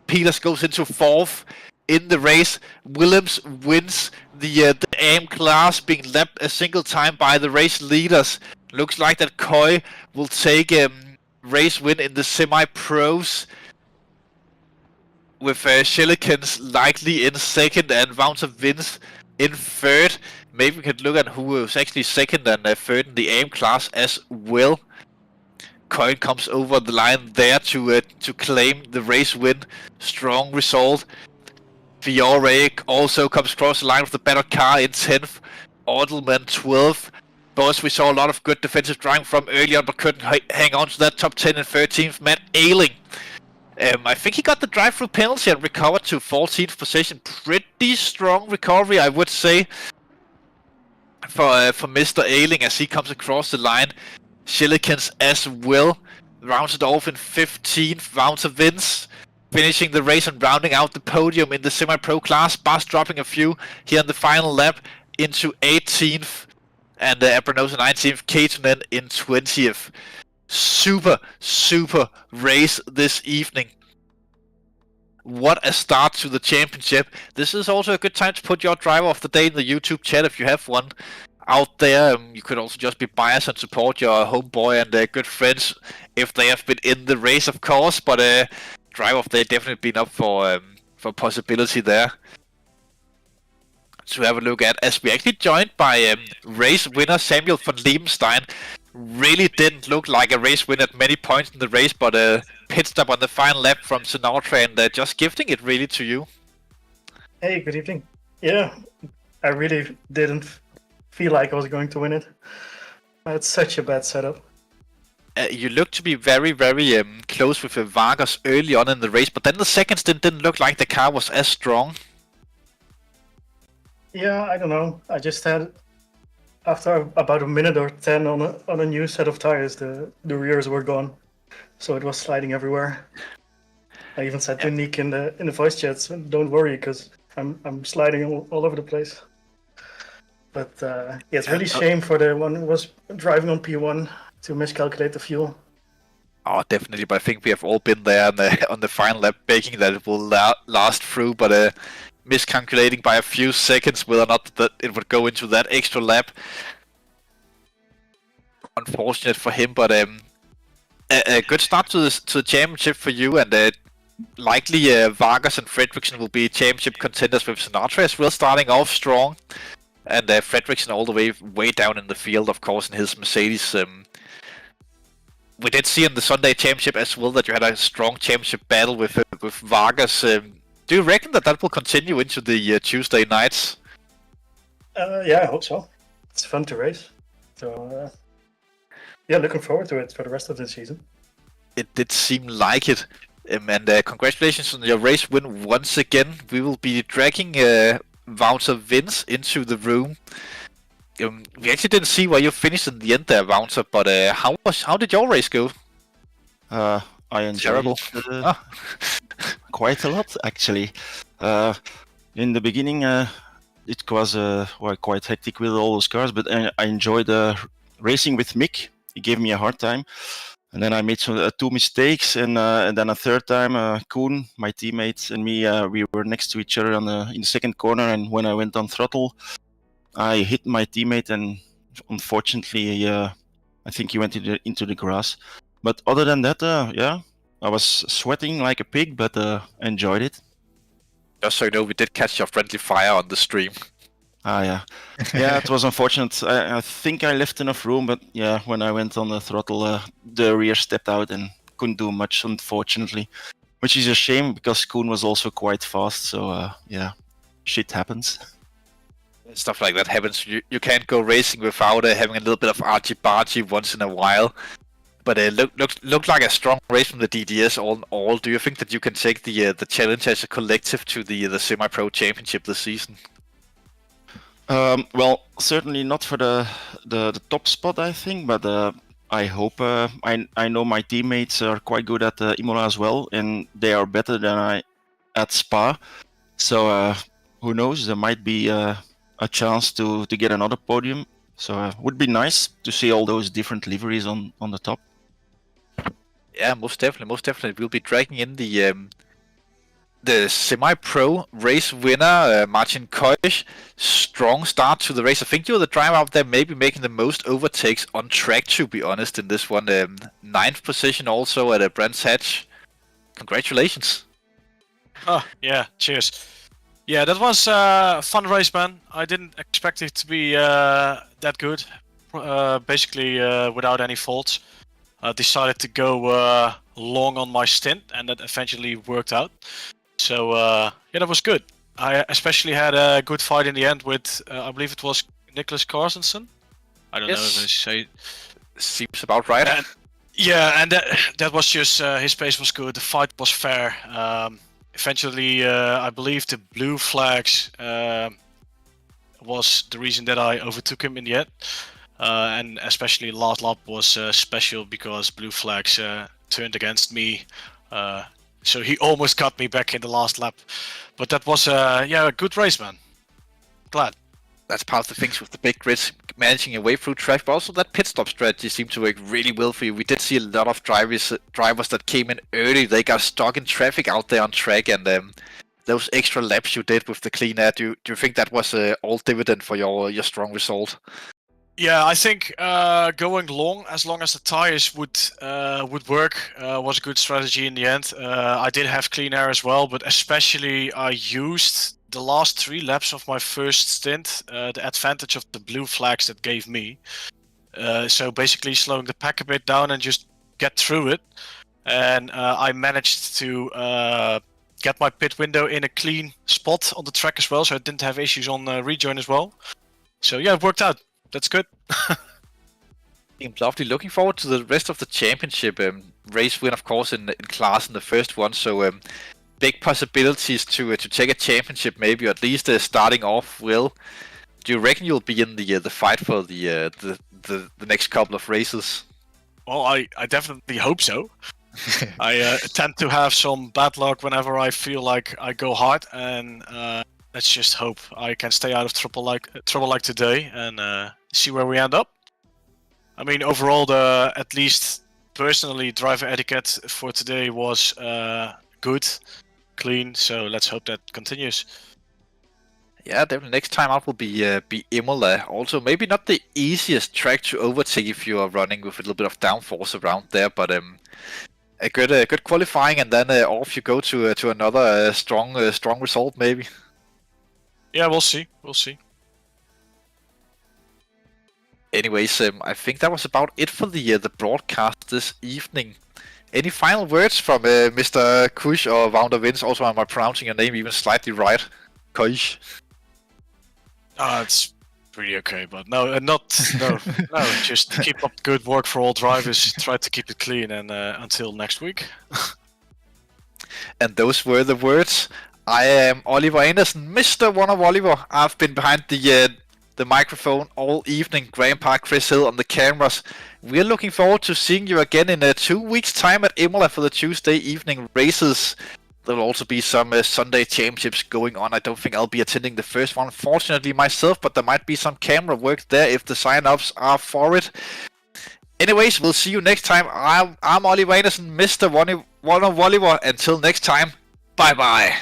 Peters goes into 4th in the race. Willems wins the AM class, being lapped a single time by the race leaders. Looks like that Koi will take race win in the semi-pros, with Shillikens likely in second and Wouter Vince in third. Maybe we could look at who was actually second and third in the aim class as well. Coin comes over the line there to claim the race win. Strong result. Fiore also comes across the line with the better car in 10th. Ordelman 12th. Both we saw a lot of good defensive driving from early on, but couldn't hang on to that top 10 and 13th. Matt Ailing. I think he got the drive-through penalty and recovered to 14th position. Pretty strong recovery, I would say, for Mr. Ailing as he comes across the line. Shillikens as well, rounded off in 15th. Wouter Vince finishing the race and rounding out the podium in the semi-pro class. Bas dropping a few here in the final lap into 18th, and Abranosa 19th, Keitonen in 20th. Super race this evening. What a start to the championship. This is also a good time to put your driver of the day in the YouTube chat if you have one out there. You could also just be biased and support your homeboy and good friends if they have been in the race, of course. But driver of the day definitely been up for possibility there to have a look at, as we actually joined by race winner Samuel van Liebenstein. Really didn't look like a race win at many points in the race, but pit stop on the final lap from Sinatra and just gifting it really to you. Hey, good evening. Yeah, I really didn't feel like I was going to win it. I had such a bad setup. You looked to be very close with Vargas early on in the race, but then the second stint didn't look like the car was as strong. Yeah, I don't know. I just had, after about a minute or 10 on a new set of tires, the rears were gone, so it was sliding everywhere. I even said to Nick in the voice chats, "Don't worry, because I'm sliding all over the place." But yeah, it's really shame for the one who was driving on P1 to miscalculate the fuel. Oh, definitely. But I think we have all been there on the final lap, begging that it will last through, but miscalculating by a few seconds whether or not that it would go into that extra lap. Unfortunate for him, but a good start to the championship for you, and likely Vargas and Fredriksson will be championship contenders, with Sinatra as well starting off strong, and Fredriksson all the way down in the field, of course, in his Mercedes. We did see in the Sunday championship as well that you had a strong championship battle with Vargas. Do you reckon that will continue into the Tuesday nights? Yeah, I hope so. It's fun to race. So yeah, looking forward to it for the rest of the season. It did seem like it. And congratulations on your race win once again. We will be dragging Wouter Vince into the room. We actually didn't see where you finished in the end there, Wouter, but how did your race go? I enjoyed it quite a lot, actually. In the beginning, it was quite hectic with all those cars, but I enjoyed racing with Mick. He gave me a hard time, and then I made two mistakes, and then a third time, Koen, my teammates, and me, we were next to each other in the second corner, and when I went on throttle, I hit my teammate, and unfortunately, I think he went into the grass. But other than that, yeah, I was sweating like a pig, but I enjoyed it. Just so you know, we did catch your friendly fire on the stream. Yeah. Yeah, it was unfortunate. I think I left enough room, but yeah, when I went on the throttle, the rear stepped out and couldn't do much, unfortunately. Which is a shame, because Koen was also quite fast, so yeah, shit happens. Stuff like that happens. You can't go racing without having a little bit of argy-bargy once in a while. But it looked like a strong race from the DDS all in all. Do you think that you can take the challenge as a collective to the semi-pro championship this season? Well, certainly not for the top spot, I think, but I hope. I know my teammates are quite good at Imola as well, and they are better than I at Spa. So who knows? There might be a chance to get another podium. So it would be nice to see all those different liveries on the top. Yeah, most definitely. We'll be dragging in the the semi-pro race winner, Martin Koish, strong start to the race. I think you're the driver out there maybe making the most overtakes on track, to be honest, in this one. 9th position also at a Brands Hatch. Congratulations. Oh, yeah, cheers. Yeah, that was a fun race, man. I didn't expect it to be that good. Basically, without any faults. I decided to go long on my stint, and that eventually worked out. So yeah, that was good. I especially had a good fight in the end with, I believe it was Nicholas Carstensen. I don't know if I say. Seems about right. And, yeah, and that was just his pace was good. The fight was fair. Eventually, I believe the blue flags was the reason that I overtook him in the end. And especially last lap was special because blue flags turned against me. So he almost got me back in the last lap. But that was yeah, a good race, man. Glad. That's part of the things with the big grids, managing your way through traffic, but also that pit stop strategy seemed to work really well for you. We did see a lot of drivers that came in early. They got stuck in traffic out there on track, and those extra laps you did with the clean air, do you think that was all dividend for your strong result? Yeah, I think going long as the tires would work was a good strategy in the end. I did have clean air as well, but especially I used the last 3 laps of my first stint the advantage of the blue flags that gave me. So basically slowing the pack a bit down and just get through it. And I managed to get my pit window in a clean spot on the track as well, so I didn't have issues on rejoin as well. So yeah, it worked out. That's good. Seems lovely. Looking forward to the rest of the championship. Race win, of course, in class in the first one. So big possibilities to take a championship, maybe, or at least starting off well. Do you reckon you'll be in the fight for the next couple of races? Well, I definitely hope so. I tend to have some bad luck whenever I feel like I go hard, and let's just hope I can stay out of trouble like today and see where we end up. I mean, overall, at least personally, driver etiquette for today was good, clean. So let's hope that continues. Yeah, definitely. Next time out will be Imola. Also, maybe not the easiest track to overtake if you are running with a little bit of downforce around there, but a good qualifying, and then off you go to another strong result, maybe. Yeah, we'll see. We'll see. Anyways, I think that was about it for the broadcast this evening. Any final words from Mr. Kush or Wounder Vince? Also, am I pronouncing your name even slightly right? Kush. It's pretty okay, but no. Just keep up good work for all drivers. Try to keep it clean, and until next week. And those were the words. I am Oliver Andersen, Mr. One of Oliver. I've been behind the microphone all evening. Grandpa Chris Hill on the cameras. We're looking forward to seeing you again in 2 weeks' time at Imola for the Tuesday evening races. There will also be some Sunday championships going on. I don't think I'll be attending the first one, fortunately, myself, but there might be some camera work there if the sign-ups are for it. Anyways, we'll see you next time. I'm Oliver Andersen, Mr. One of Oliver. Until next time, bye-bye.